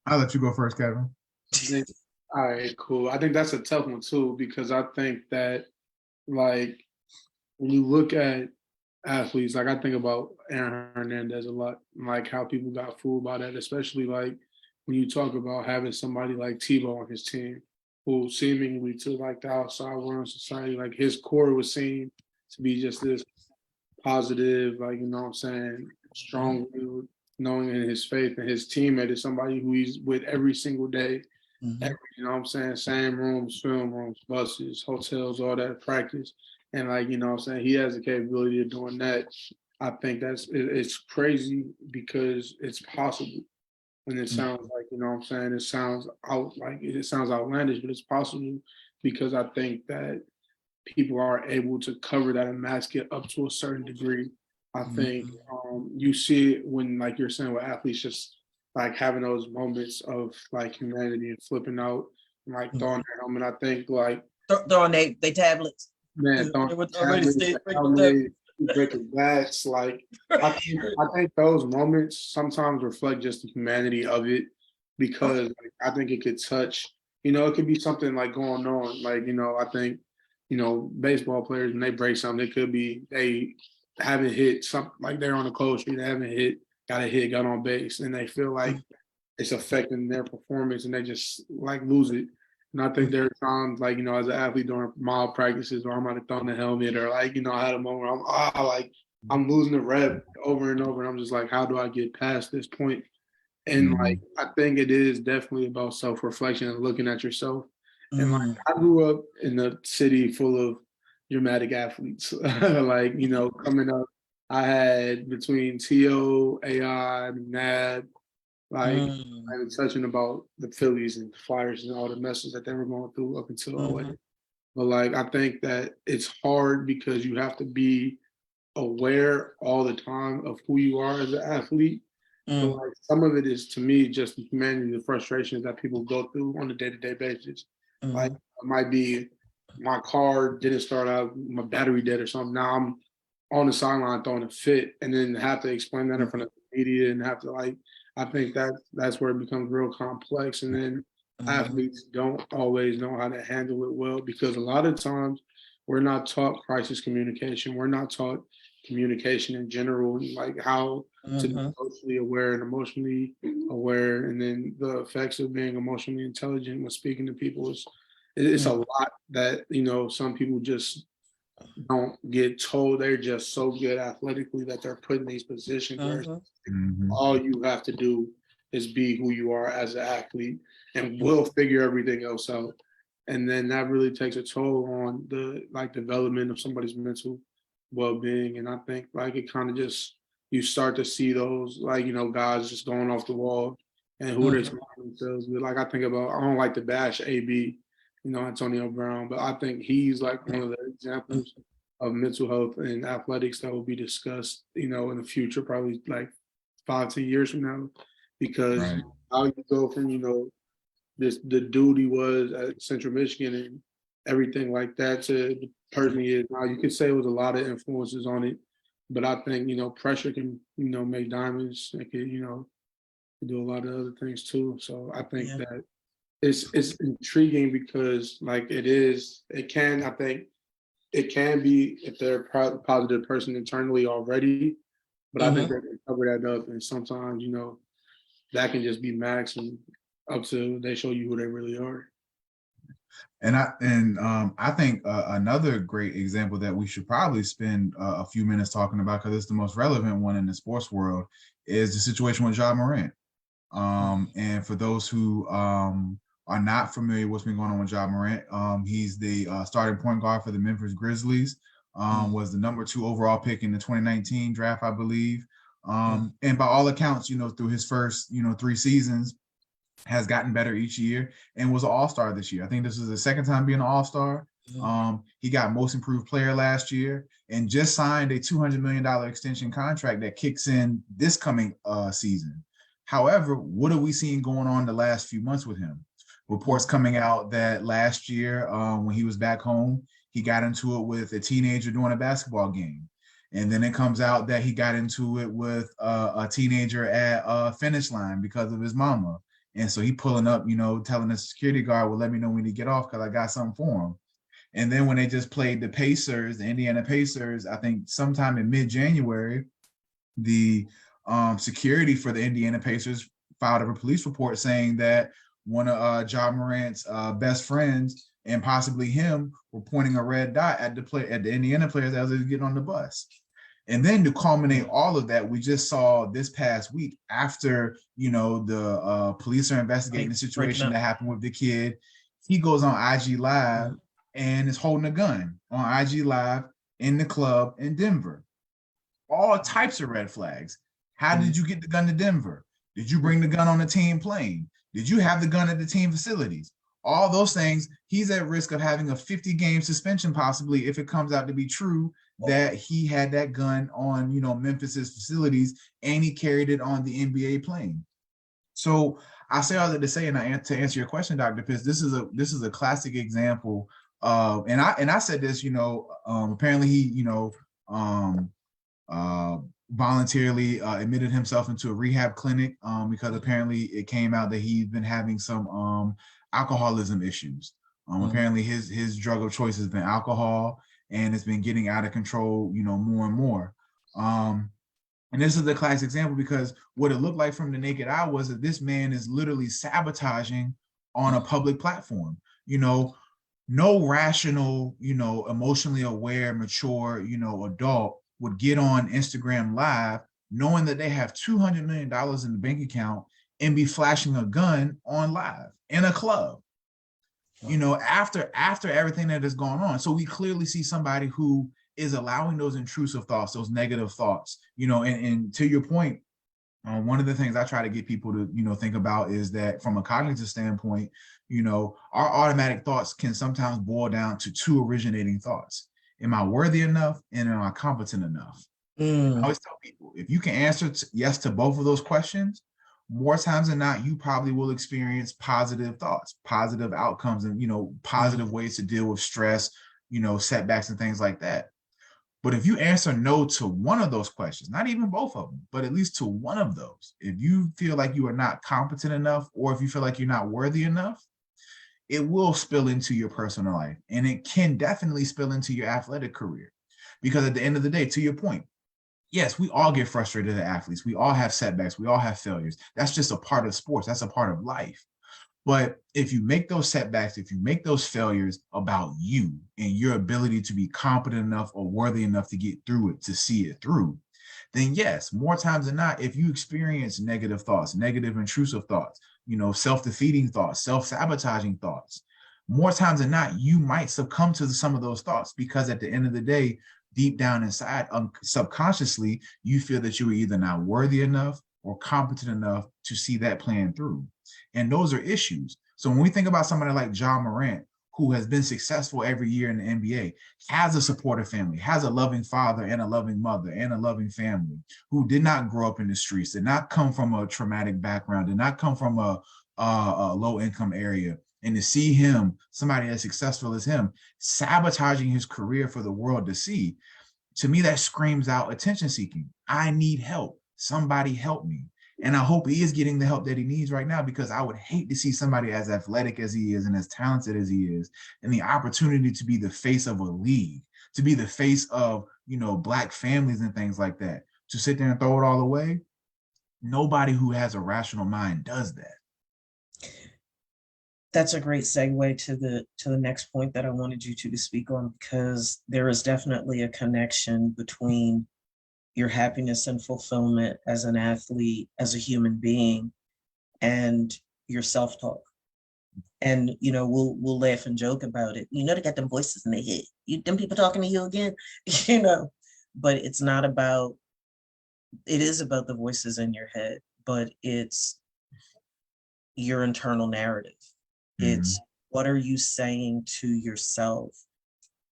I'll let you go first, Kevin. All right, cool. I think that's a tough one too, because I think that, like, when you look at athletes, like I think about Aaron Hernandez a lot, like how people got fooled by that, especially like when you talk about having somebody like Tebow on his team, who seemingly to like the outside world society, like his core was seen to be just this positive, like, you know what I'm saying, strong, knowing in his faith, and his teammate is somebody who he's with every single day. Every, you know what I'm saying, same rooms, film rooms, buses, hotels, all that, practice. And like, you know what I'm saying, he has the capability of doing that. I think it's crazy because it's possible. And it sounds like, you know what I'm saying, it sounds outlandish, but it's possible because I think that people are able to cover that and mask it up to a certain degree. I think you see it when, like you're saying, with athletes just like having those moments of like humanity and flipping out and like throwing their helmet. I think like throwing they tablets. Man, breaking backs. Like I think those moments sometimes reflect just the humanity of it, because like, I think it could touch. You know, it could be something like going on. Like, you know, I think, you know, baseball players when they break something, it could be they haven't hit something, like they're on the cold street, they haven't got on base, and they feel like it's affecting their performance, and they just like lose it. And I think there are times, like, you know, as an athlete during mild practices, or I might have thrown the helmet, or like, you know, I had a moment where I'm losing the rep over and over, and I'm just like, how do I get past this point? And like, I think it is definitely about self-reflection and looking at yourself. And like, I grew up in a city full of dramatic athletes. Like, you know, coming up, I had between T.O., AI, McNabb, like, I was touching about the Phillies and the Flyers and all the messes that they were going through up until 08. But like, I think that it's hard because you have to be aware all the time of who you are as an athlete. But like, some of it is, to me, just the humanity, the frustrations that people go through on a day-to-day basis. Like, it might be my car didn't start out, my battery dead or something. Now I'm on the sideline throwing a fit, and then have to explain that in front of the media, and have to like, I think that's where it becomes real complex. And then athletes don't always know how to handle it well, because a lot of times we're not taught crisis communication. We're not taught communication in general, like how to be socially aware and emotionally aware. And then the effects of being emotionally intelligent when speaking to people it's a lot that, you know, some people just don't get told. They're just so good athletically that they're put in these positions where all you have to do is be who you are as an athlete, and we'll figure everything else out. And then that really takes a toll on the like development of somebody's mental well-being. And I think like it kind of just, you start to see those, like, you know, guys just going off the wall and who they're surrounding themselves with. Like, I think about, I don't like to bash AB, you know, Antonio Brown, but I think he's like one of the examples of mental health and athletics that will be discussed, you know, in the future, probably like 5-10 years from now, because how you go from, you know, the dude he was at Central Michigan and everything like that to the person he is now. You could say it was a lot of influences on it, But I think, pressure can, make diamonds. It can, do a lot of other things too. So I think that it's intriguing because like I think it can be if they're a positive person internally already, but I think they can cover that up. And sometimes, that can just be max and up to they show you who they really are. And I think another great example that we should probably spend a few minutes talking about, because it's the most relevant one in the sports world, is the situation with Ja Morant. And for those who are not familiar with what's been going on with Ja Morant, he's the starting point guard for the Memphis Grizzlies, was the number 2 overall pick in the 2019 draft, I believe. And by all accounts, through his first, 3 seasons, has gotten better each year and was an all-star this year. I think this is the second time being an all-star. He got most improved player last year and just signed a $200 million extension contract that kicks in this coming season. However, what are we seeing going on the last few months with him? Reports coming out that last year, when he was back home, he got into it with a teenager during a basketball game. And then it comes out that he got into it with a teenager at a finish line because of his mama. And so he pulling up, telling the security guard, well, let me know when he get off because I got something for him. And then when they just played the Indiana Pacers, I think sometime in mid-January, the security for the Indiana Pacers filed a police report saying that one of Ja Morant's best friends and possibly him were pointing a red dot at the Indiana players as they were getting on the bus. And then to culminate all of that, we just saw this past week after, the police are investigating the situation that happened with the kid. He goes on IG Live and is holding a gun on IG Live in the club in Denver. All types of red flags. How did you get the gun to Denver? Did you bring the gun on the team plane? Did you have the gun at the team facilities? All those things, he's at risk of having a 50-game suspension possibly if it comes out to be true that he had that gun on, Memphis's facilities and he carried it on the NBA plane. So I say all that to say, and to answer your question, Dr. Pitts, this is a classic example of, and I said this, apparently he, voluntarily admitted himself into a rehab clinic because apparently it came out that he'd been having some alcoholism issues. Apparently his drug of choice has been alcohol, and it's been getting out of control, more and more. And this is the classic example because what it looked like from the naked eye was that this man is literally sabotaging on a public platform. No rational, emotionally aware, mature, adult would get on Instagram Live knowing that they have $200 million in the bank account and be flashing a gun on live in a club. After everything that has gone on. So we clearly see somebody who is allowing those intrusive thoughts, those negative thoughts, and to your point, one of the things I try to get people to, think about is that from a cognitive standpoint, our automatic thoughts can sometimes boil down to 2 originating thoughts. Am I worthy enough? And am I competent enough? I always tell people, if you can answer yes to both of those questions, more times than not, you probably will experience positive thoughts, positive outcomes, and, positive ways to deal with stress, setbacks and things like that. But if you answer no to one of those questions, not even both of them, but at least to one of those, if you feel like you are not competent enough, or if you feel like you're not worthy enough, it will spill into your personal life. And it can definitely spill into your athletic career. Because at the end of the day, to your point, yes, we all get frustrated as athletes. We all have setbacks. We all have failures. That's just a part of sports. That's a part of life. But if you make those setbacks, if you make those failures about you and your ability to be competent enough or worthy enough to get through it, to see it through, then yes, more times than not, if you experience negative thoughts, negative intrusive thoughts, self-defeating thoughts, self-sabotaging thoughts, more times than not, you might succumb to some of those thoughts because at the end of the day, deep down inside, subconsciously, you feel that you are either not worthy enough or competent enough to see that plan through. And those are issues. So when we think about somebody like Ja Morant, who has been successful every year in the NBA, has a supportive family, has a loving father and a loving mother and a loving family, who did not grow up in the streets, did not come from a traumatic background, did not come from a low-income area, and to see him, somebody as successful as him, sabotaging his career for the world to see, to me, that screams out attention seeking. I need help. Somebody help me. And I hope he is getting the help that he needs right now, because I would hate to see somebody as athletic as he is and as talented as he is, and the opportunity to be the face of a league, to be the face of, Black families and things like that, to sit there and throw it all away. Nobody who has a rational mind does that. That's a great segue to the next point that I wanted you to speak on, because there is definitely a connection between your happiness and fulfillment as an athlete, as a human being, and your self-talk. And we'll laugh and joke about it. They got them voices in their head. Them people talking to you again, But it's not about. It is about the voices in your head, but it's your internal narrative. It's what are you saying to yourself?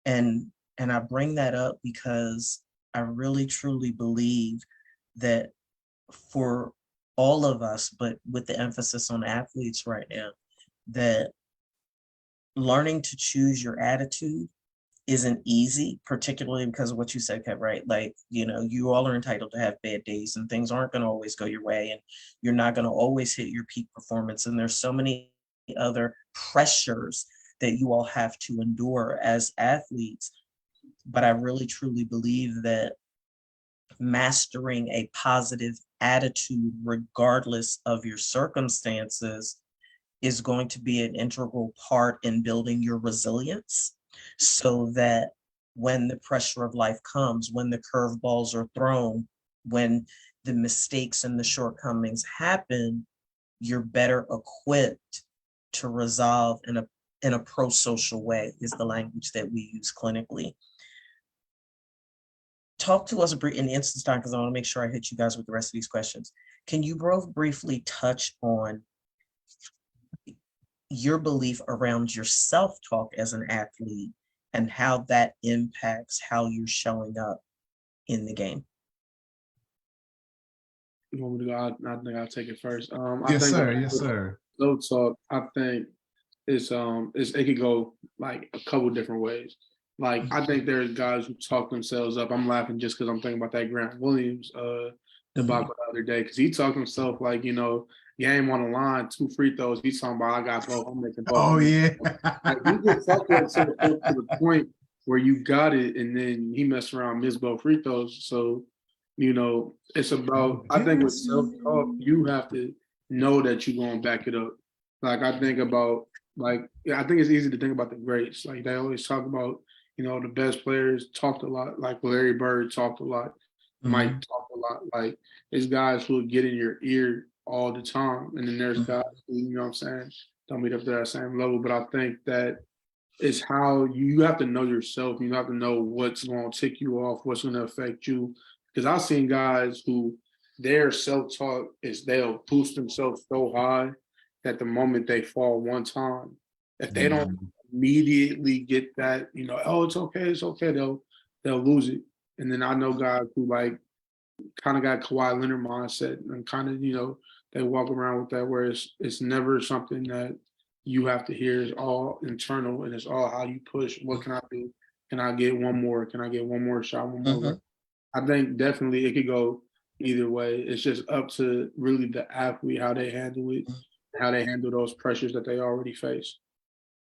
And I bring that up because I really truly believe that for all of us, but with the emphasis on athletes right now, that learning to choose your attitude isn't easy, particularly because of what you said, Kev, right? Like, you all are entitled to have bad days, and things aren't going to always go your way, and you're not going to always hit your peak performance. And there's so many other pressures that you all have to endure as athletes. But I really truly believe that mastering a positive attitude, regardless of your circumstances, is going to be an integral part in building your resilience, so that when the pressure of life comes, when the curveballs are thrown, when the mistakes and the shortcomings happen, you're better equipped to resolve in a pro-social way, is the language that we use clinically. Talk to us in the instance time, because I want to make sure I hit you guys with the rest of these questions. Can you both briefly touch on your belief around your self-talk as an athlete and how that impacts how you're showing up in the game? You want me to go? I think I'll take it first. Yes, sir. Yes, sir. Self-talk, I think it could go like a couple different ways. Like, I think there's guys who talk themselves up. I'm laughing just because I'm thinking about that Grant Williams debacle the other day, because he talked himself like, game on the line, 2 free throws. He's talking about, I got both. I'm making both. Oh, yeah. Like, you can talk yourself up to the point where you got it, and then he messed around, missed both free throws. So, it's about, I think with self-talk, you have to know that you're going to back it up. Like, I think about, I think it's easy to think about the greats. Like, they always talk about, the best players talked a lot. Like, Larry Bird talked a lot. Mike talked a lot. Like, there's guys who get in your ear all the time. And then there's guys who, don't meet up to that same level. But I think that it's how you have to know yourself. You have to know what's going to tick you off, what's going to affect you. Because I've seen guys who their self-talk is they'll boost themselves so high that the moment they fall one time, if they don't immediately get that, oh, it's okay, they'll lose it. And then I know guys who kind of got Kawhi Leonard mindset and kind of, they walk around with that, where it's never something that you have to hear. It's all internal, and it's all how you push. What can I do? Can I get one more? Can I get one more shot? One more? I think definitely it could go either way. It's just up to really the athlete, how they handle it, how they handle those pressures that they already face.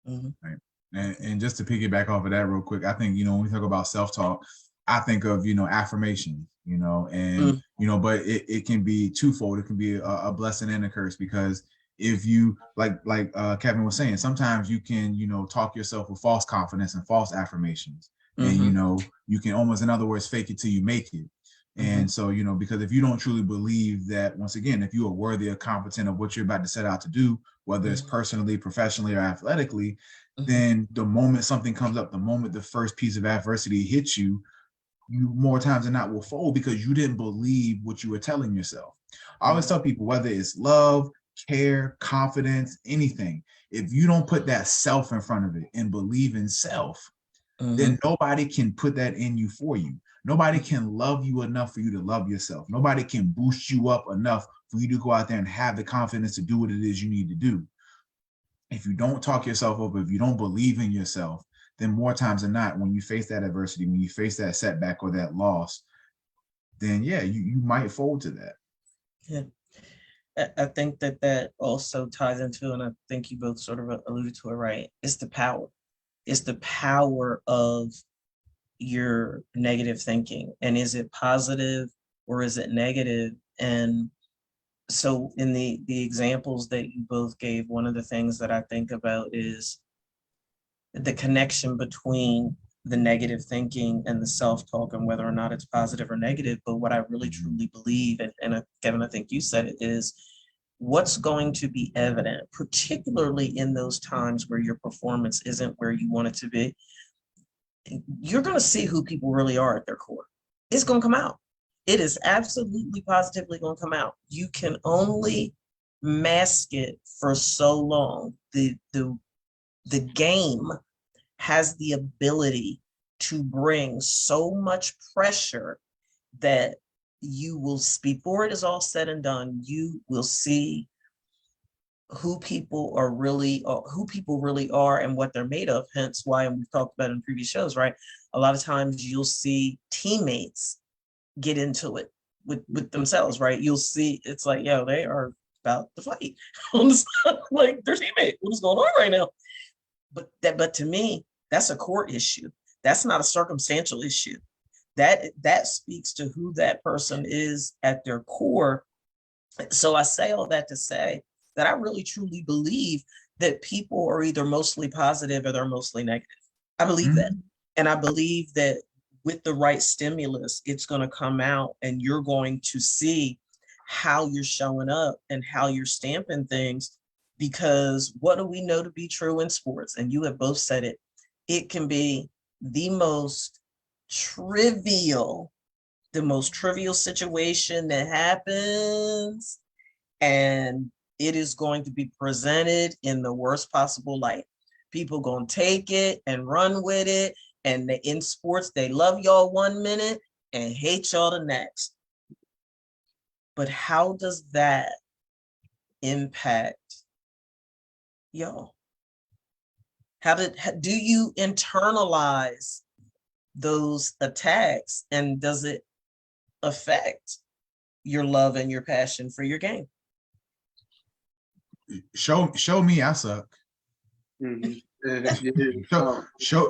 Right. And just to piggyback off of that real quick, I think, when we talk about self-talk, I think of, affirmation, and, but it can be twofold. It can be a blessing and a curse, because if you, like Kevin was saying, sometimes you can, talk yourself with false confidence and false affirmations. And, you can almost, in other words, fake it till you make it. And so, because if you don't truly believe that, once again, if you are worthy or competent of what you're about to set out to do, whether it's personally, professionally, or athletically, then the moment something comes up, the moment the first piece of adversity hits you, you more times than not will fold, because you didn't believe what you were telling yourself. I always tell people, whether it's love, care, confidence, anything, if you don't put that self in front of it and believe in self, then nobody can put that in you for you. Nobody can love you enough for you to love yourself. Nobody can boost you up enough for you to go out there and have the confidence to do what it is you need to do. If you don't talk yourself up, if you don't believe in yourself, then more times than not, when you face that adversity, when you face that setback or that loss, then yeah, you might fold to that. Yeah. I think that also ties into, and I think you both sort of alluded to it, right? It's the power. It's the power of your negative thinking. And is it positive or is it negative? And so in the examples that you both gave, one of the things that I think about is the connection between the negative thinking and the self-talk and whether or not it's positive or negative. But what I really truly believe, and Kevin, I think you said it, is what's going to be evident, particularly in those times where your performance isn't where you want it to be. You're going to see who people really are at their core. It's going to come out. It is absolutely positively going to come out. You can only mask it for so long. The game has the ability to bring so much pressure that you will, before it is all said and done, you will see who people really are and what they're made of. Hence why, and we've talked about in previous shows, right? A lot of times you'll see teammates get into it with themselves, right? You'll see it's like, yo, they are about to fight. Like their teammate, what is going on right now? But to me, that's a core issue. That's not a circumstantial issue. That speaks to who that person is at their core. So I say all that to say that I really truly believe that people are either mostly positive or they're mostly negative. I believe that. And I believe that with the right stimulus, it's going to come out and you're going to see how you're showing up and how you're stamping things. Because what do we know to be true in sports? And you have both said it. It can be the most trivial situation that happens, and it is going to be presented in the worst possible light. People going to take it and run with it. And in sports, they love y'all 1 minute and hate y'all the next. But how does that impact y'all? Do you internalize those attacks, and does it affect your love and your passion for your game? Show me I suck. Mm-hmm.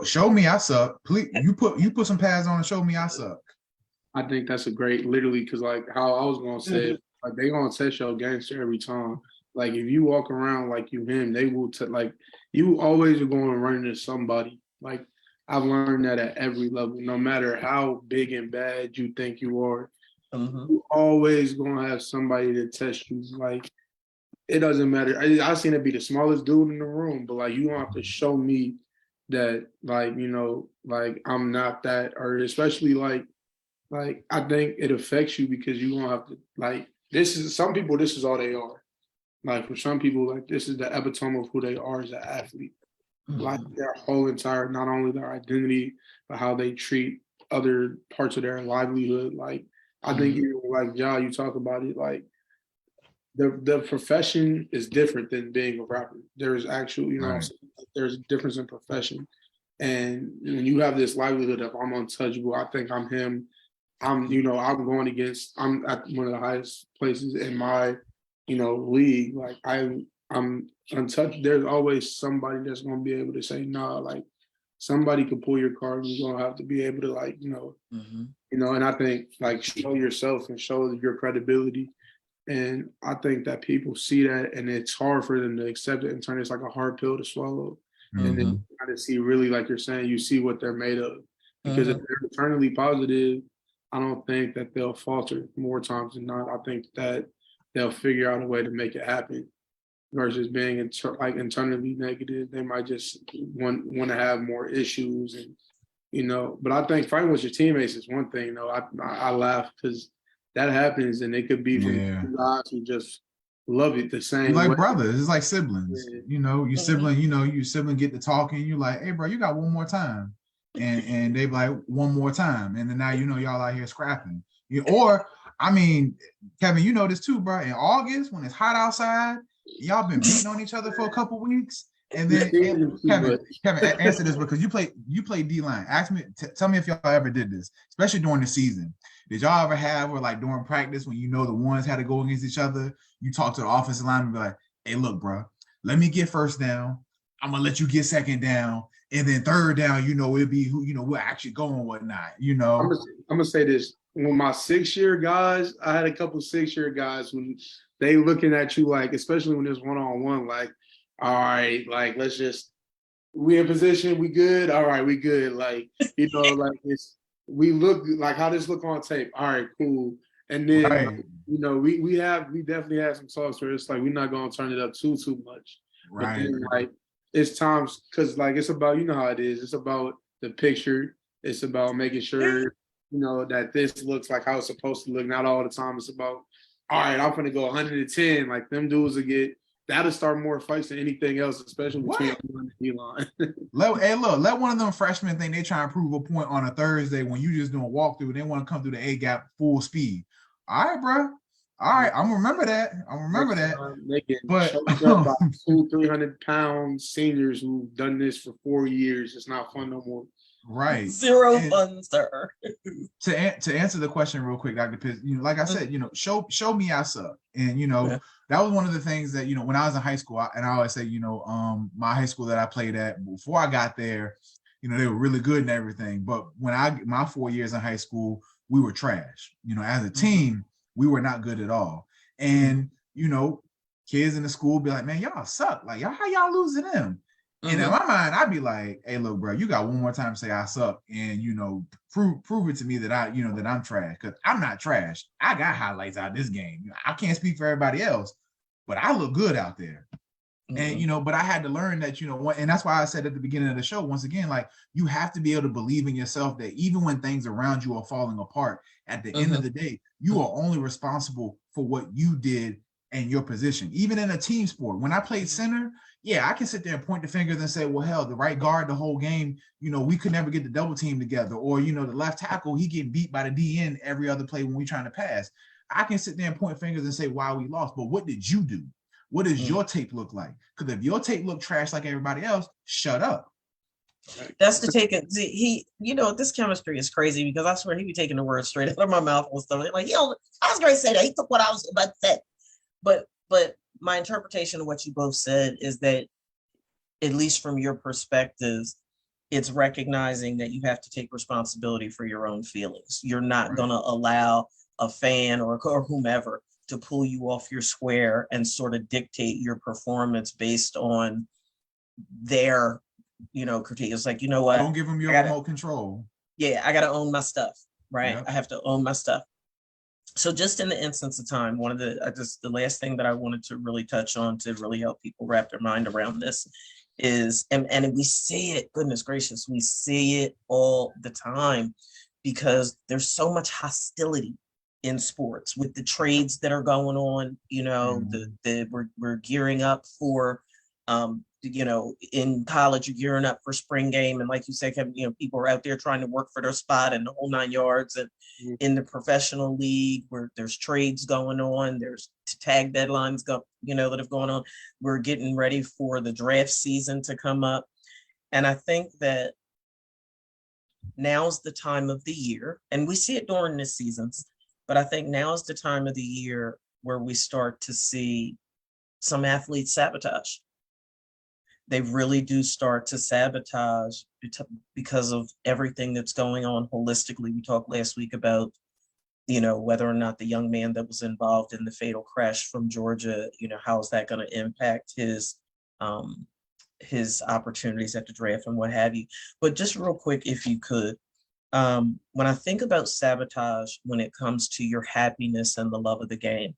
Show me I suck. Please, you put some pads on and show me I suck. I think that's a great, literally, because like how I was gonna say, like they gonna test your gangster every time. Like if you walk around like you him, they will like you always are going to run into somebody. Like I've learned that at every level, no matter how big and bad you think you are, you always gonna have somebody to test you. Like it doesn't matter. I've seen it be the smallest dude in the room, but like you don't have to show me that, like, you know, like I'm not that, or especially like I think it affects you because you don't have to, like, this is some people, this is all they are. Like for some people, like this is the epitome of who they are as an athlete. Like their whole entire, not only their identity, but how they treat other parts of their livelihood. Like I think you, like Ja, you talk about it, like the profession is different than being a rapper. There's actual, you know, right. There's a difference in profession. And when you have this livelihood of I'm untouchable, I think I'm him. I'm going against, I'm at one of the highest places in my, league. Like I'm untouched. There's always somebody that's going to be able to say, nah, like somebody could pull your card and you're going to have to be able to, like, and I think like show yourself and show your credibility. And I think that people see that and it's hard for them to accept it and turn it's like a hard pill to swallow. And then you kind of see, really, like you're saying, you see what they're made of. Because if they're eternally positive, I don't think that they'll falter more times than not. I think that they'll figure out a way to make it happen. Versus being internally negative, they might just want to have more issues, and But I think fighting with your teammates is one thing. I laugh because that happens, and it could be from two guys who just love it the same. Like way. Brothers, it's like siblings. Your sibling get to talking. You're like, hey, bro, you got one more time. And they be like, one more time. And then now y'all out here scrapping. Or, I mean, Kevin, you know this too, bro. In August, when it's hot outside, y'all been beating on each other for a couple weeks. And then Kevin, answer this because you play D-line. Ask me, tell me if y'all ever did this, especially during the season. Did y'all ever have, or like during practice when you know the ones had to go against each other, you talk to the offensive line and be like, "Hey, look, bro, let me get first down. I'm gonna let you get second down, and then third down, it'll be who we'll actually go and whatnot." I'm gonna say this. When my 6-year guys, I had a couple 6-year guys when they looking at you like, especially when there's one-on-one, like, all right, like let's just we in position, we good, all right, we good. Like, like we look like how this look on tape. All right, cool. And then right. we definitely have some talks where it's like we're not gonna turn it up too much. But Right. then like it's times because like it's about how it is. It's about the picture. It's about making sure that this looks like how it's supposed to look. Not all the time. It's about all right. I'm gonna go 110. Like them dudes will that'll start more fights than anything else, especially between the D-line. Let one of them freshmen think they try and prove a point on a Thursday when you just doing a walkthrough. They want to come through the A gap full speed. All right, bro. All right, I'm gonna remember that. They get but choked up by 200-300 pound seniors who've done this for 4 years. It's not fun no more. Right. Zero fun, sir. To answer the question real quick, Dr. Pitts, like I said, show me I suck. And that was one of the things that, when I was in high school, and I always say, my high school that I played at before I got there, they were really good and everything. But when my 4 years in high school, we were trash. As a team, we were not good at all. And, kids in the school be like, man, y'all suck. Like, how y'all losing them? And in my mind, I'd be like, hey, look, bro, you got one more time to say I suck and, prove it to me that that I'm trash, because I'm not trash. I got highlights out of this game. I can't speak for everybody else, but I look good out there. And, but I had to learn that, and that's why I said at the beginning of the show, once again, like you have to be able to believe in yourself that even when things around you are falling apart, at the end of the day, you are only responsible for what you did and your position. Even in a team sport, when I played center, yeah, I can sit there and point the fingers and say, well, hell, the right guard the whole game, we could never get the double team together. Or, the left tackle, he getting beat by the DN every other play when we trying to pass. I can sit there and point fingers and say why we lost. But what did you do? What does your tape look like? Because if your tape look trash like everybody else, shut up. That's the take. He, this chemistry is crazy because I swear he be taking the words straight out of my mouth and stuff. Like, I was going to say that. He took what I was about to say. But my interpretation of what you both said is that, at least from your perspectives, it's recognizing that you have to take responsibility for your own feelings. You're not going to allow a fan or whomever to pull you off your square and sort of dictate your performance based on their, critique. It's like, what? Don't give them your remote control. Yeah, I got to own my stuff, right? Yep. I have to own my stuff. So just in the instance of time, one of the last thing that I wanted to really touch on to really help people wrap their mind around this is, and we see it, goodness gracious, we see it all the time because there's so much hostility in sports with the trades that are going on. We're gearing up for, in college, you're gearing up for spring game. And like you said, Kevin, people are out there trying to work for their spot and the whole 9 yards. And in the professional league where there's trades going on, there's tag deadlines that have gone on. We're getting ready for the draft season to come up. And I think that now's the time of the year, and we see it during the seasons, but I think now is the time of the year where we start to see some athletes sabotage. They really do start to sabotage because of everything that's going on holistically. We talked last week about, whether or not the young man that was involved in the fatal crash from Georgia, how is that going to impact his opportunities at the draft and what have you. But just real quick, if you could, when I think about sabotage, when it comes to your happiness and the love of the game,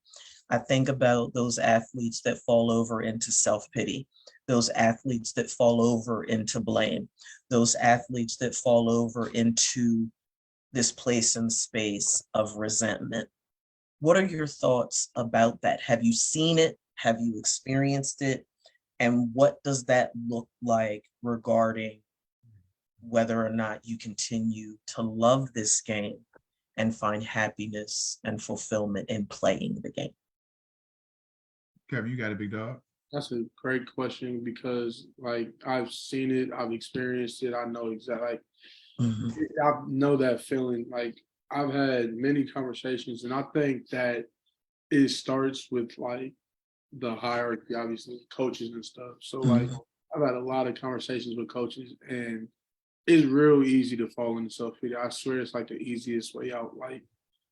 I think about those athletes that fall over into self-pity, those athletes that fall over into blame, those athletes that fall over into this place and space of resentment. What are your thoughts about that? Have you seen it? Have you experienced it? And what does that look like regarding whether or not you continue to love this game and find happiness and fulfillment in playing the game? Kevin, you got a big dog? That's a great question because, like, I've seen it, I've experienced it, I know exactly. Like, Mhm. I know that feeling. Like, I've had many conversations, and I think that it starts with like the hierarchy, obviously, coaches and stuff. So, like, Mhm. I've had a lot of conversations with coaches, and it's real easy to fall into self pity. I swear, it's like the easiest way out. Like,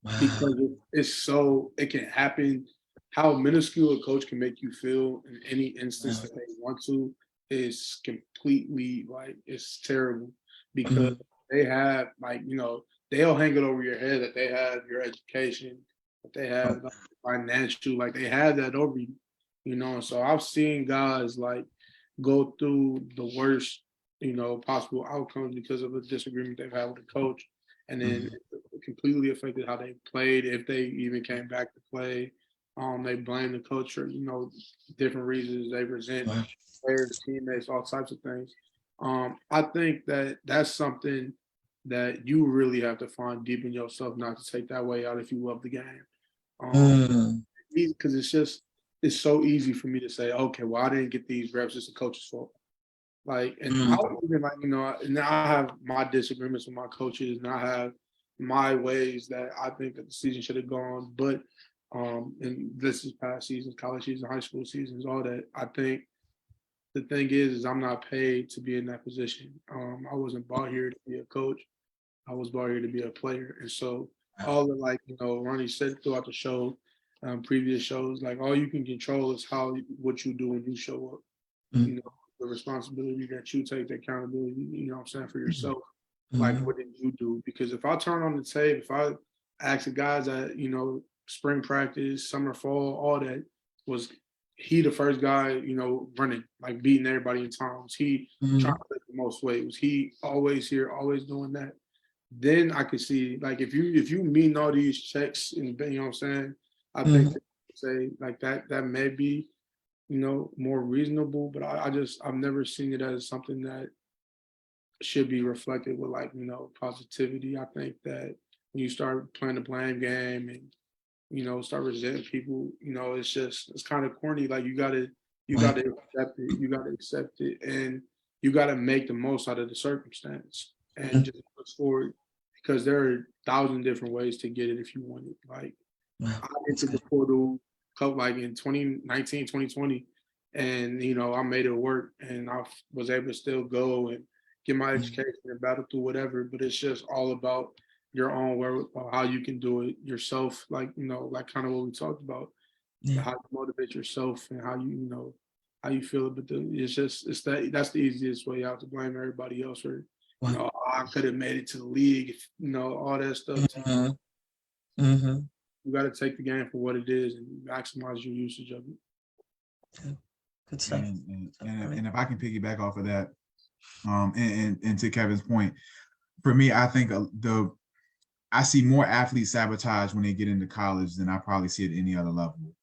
Wow. because it's so it can happen. How minuscule a coach can make you feel in any instance Wow. that they want to is completely like it's terrible because Mhm. they have like they'll hang it over your head that they have your education, that they Oh, have the financial, like they have that over you, So I've seen guys like go through the worst possible outcomes because of a disagreement they've had with a coach, and then mhm. it completely affected how they played, if they even came back to play. They blame the coach for different reasons. They resent Wow. players, teammates, all types of things. I think that that's something that you really have to find deep in yourself not to take that way out if you love the game. Um, Mm. because it's so easy for me to say, okay, well, I didn't get these reps. It's the coach's fault. Like, and I Mm. was even like, now I have my disagreements with my coaches, and I have my ways that I think that the season should have gone. But, and this is past seasons, college season, high school seasons, all that. I think the thing is I'm not paid to be in that position. I wasn't brought here to be a coach. I was brought here to be a player. And so Wow. all of like, Ronnie said throughout the show, previous shows, like all you can control is what you do when you show up, Mm. you know, the responsibility that you take, the accountability, what I'm saying, for Mhm. yourself. Like, Mhm. what did you do? Because if I turn on the tape, if I ask the guys at, spring practice, summer, fall, all that, was he the first guy, running, like beating everybody in time? Was he trying Mhm. to lift the most weight? Was he always here, always doing that? Then I could see, like, if you mean all these checks, and what I'm saying, I think Mhm. that say like that may be more reasonable. But I've never seen it as something that should be reflected with like, positivity. I think that when you start playing the blame game and, start resenting people, it's kind of corny. Like you Right. gotta accept it. You gotta accept it, and you gotta make the most out of the circumstance and Mhm. just push forward, because there are 1,000 different ways to get it if you want it. Like, Wow. I That's entered the good. portal cup like in 2019, 2020, and I made it work, and I was able to still go and get my Mhm. education and battle through whatever. But it's just all about your own wherewithal, how you can do it yourself, like like kind of what we talked about, Yeah. how you motivate yourself and how how you feel. But that's the easiest way out, to blame everybody else, or Wow. "Oh, I could have made it to the league, if, all that stuff. Mhm. Mhm. You got to take the game for what it is and maximize your usage of it. Yeah. Good stuff. And if I can piggyback off of that, and to Kevin's point, for me, I think I see more athletes sabotage when they get into college than I probably see at any other level.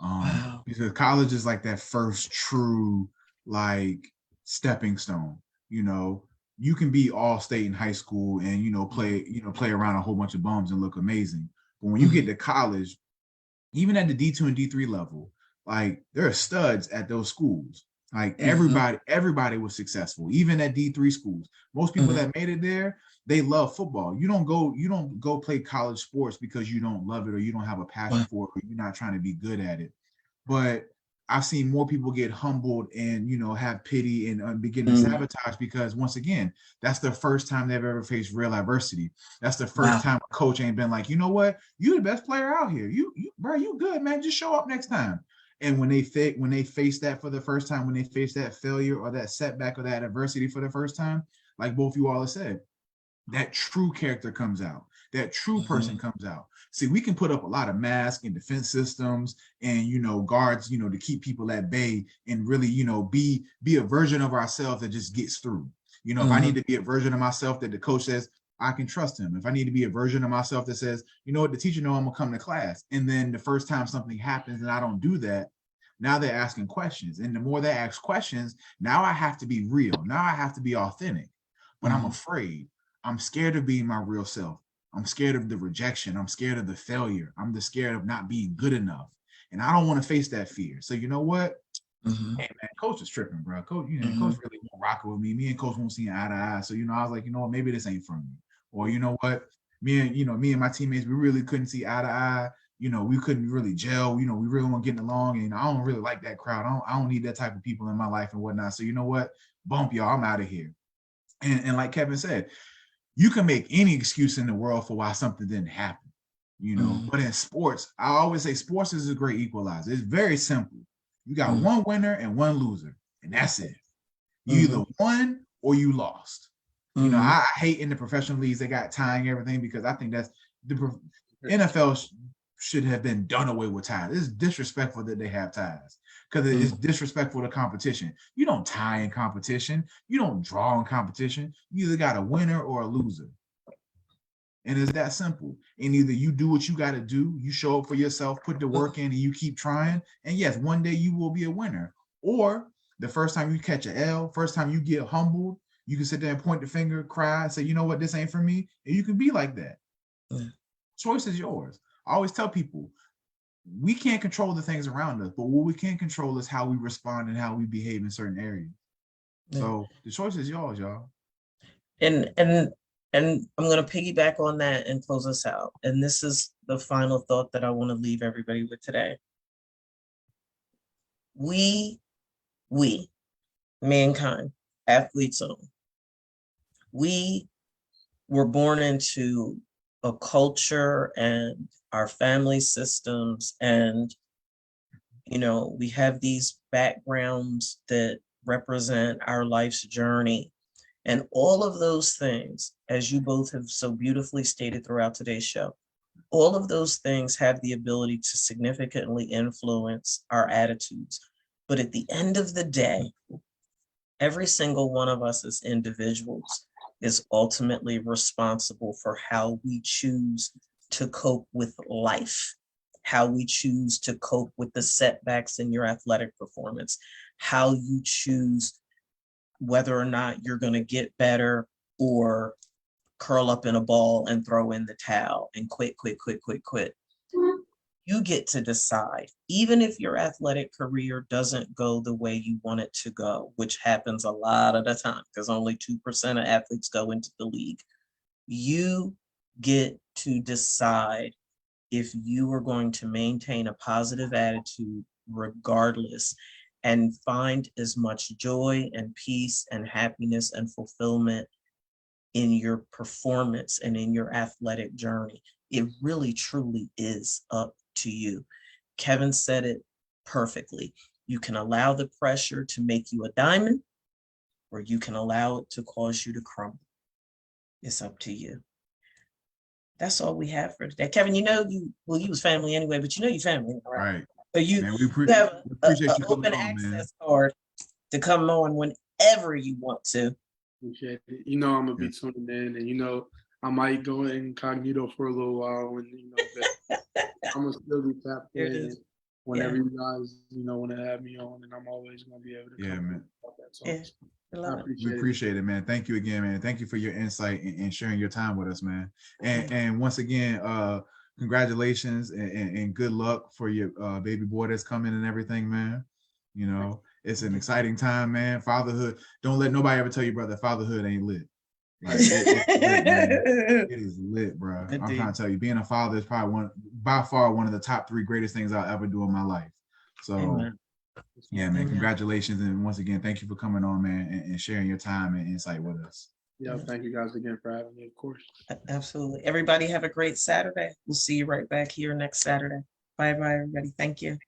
Wow. Because college is like that first true like stepping stone. You know, you can be all state in high school and Mhm. play around a whole bunch of bums and look amazing. But when you get Mhm. to college, even at the D2 and D3 level, like there are studs at those schools. Like Mhm. everybody was successful, even at D3 schools. Most people Mhm. that made it there, they love football. You don't go play college sports because you don't love it or you don't have a passion Wow. for it or you're not trying to be good at it. But I've seen more people get humbled and have pity and begin to Mhm. sabotage because once again, that's the first time they've ever faced real adversity. That's the first Wow. time a coach ain't been like, you know what, you the best player out here. You bro, you good, man. Just show up next time. And when they face that for the first time, when they face that failure or that setback or that adversity for the first time, like both you all have said, that true character comes out. That true person Mhm. comes out. See, we can put up a lot of masks and defense systems and guards, to keep people at bay and really, be a version of ourselves that just gets through. If I need Mhm. to be a version of myself that the coach says I can trust him. If I need to be a version of myself that says, you know what, the teacher know I'm gonna come to class, and then the first time something happens and I don't do that, now they're asking questions, and the more they ask questions, now I have to be real. Now I have to be authentic, but I'm Mhm. afraid. I'm scared of being my real self. I'm scared of the rejection. I'm scared of the failure. I'm scared of not being good enough. And I don't want to face that fear. So you know what? Hey man, coach is tripping, bro. Coach, coach really won't rock with me. Me and coach won't see eye to eye. So, I was like, what, maybe this ain't for me. Or you know what? Me and my teammates, we really couldn't see eye to eye. We couldn't really gel. We really weren't getting along. And I don't really like that crowd. I don't need that type of people in my life and whatnot. So you know what? Bump y'all. I'm out of here. And like Kevin said, you can make any excuse in the world for why something didn't happen. But in sports, I always say sports is a great equalizer. It's very simple. You got one winner and one loser, and that's it. You either won or you lost. I hate in the professional leagues they got tying everything, because I think that's the NFL should have been done away with ties. It's disrespectful that they have ties, because it's disrespectful to competition. You don't tie in competition. You don't draw in competition. You either got a winner or a loser. And it's that simple. And either you do what you got to do, you show up for yourself, put the work in, and you keep trying. And yes, one day you will be a winner. Or the first time you catch an L, first time you get humbled, you can sit there and point the finger, cry, and say, you know what, this ain't for me. And you can be like that. Choice is yours. I always tell people, we can't control the things around us, but what we can control is how we respond and how we behave in certain areas. So the choice is yours, y'all. And I'm going to piggyback on that and close us out. And this is the final thought that I want to leave everybody with today. We, mankind, athletes only, we were born into a culture and our family systems, and we have these backgrounds that represent our life's journey. And all of those things, as you both have so beautifully stated throughout today's show, all of those things have the ability to significantly influence our attitudes. But at the end of the day, every single one of us as individuals is ultimately responsible for how we choose to cope with life, how we choose to cope with the setbacks in your athletic performance, how you choose whether or not you're going to get better or curl up in a ball and throw in the towel and quit. You get to decide, even if your athletic career doesn't go the way you want it to go, which happens a lot of the time because only 2% of athletes go into the league. You get to decide if you are going to maintain a positive attitude regardless, and find as much joy and peace and happiness and fulfillment in your performance and in your athletic journey. It really, truly is up to you. Kevin said it perfectly. You can allow the pressure to make you a diamond, or you can allow it to cause you to crumble. It's up to you. That's all we have for today. Kevin, you was family anyway, but you family, right? Right. So you have an open access card to come on whenever you want to. Appreciate it. I'm gonna be tuning in, and I might go incognito for a little while when I'm gonna still be tapped in whenever you guys want to have me on, and I'm always gonna be able to come man. about that. So We appreciate it, man. Thank you again, man. Thank you for your insight and sharing your time with us, man. And once again, congratulations and good luck for your baby boy that's coming and everything, man. It's an exciting time, man. Fatherhood. Don't let nobody ever tell you, brother, fatherhood ain't lit. Like, it's lit, man. It is lit, bro. I'm trying to tell you, being a father is probably by far one of the top 3 greatest things I'll ever do in my life. So, yeah, man, congratulations. And once again, thank you for coming on, man, and sharing your time and insight with us. Yeah, thank you guys again for having me, of course. Absolutely. Everybody have a great Saturday. We'll see you right back here next Saturday. Bye, everybody. Thank you.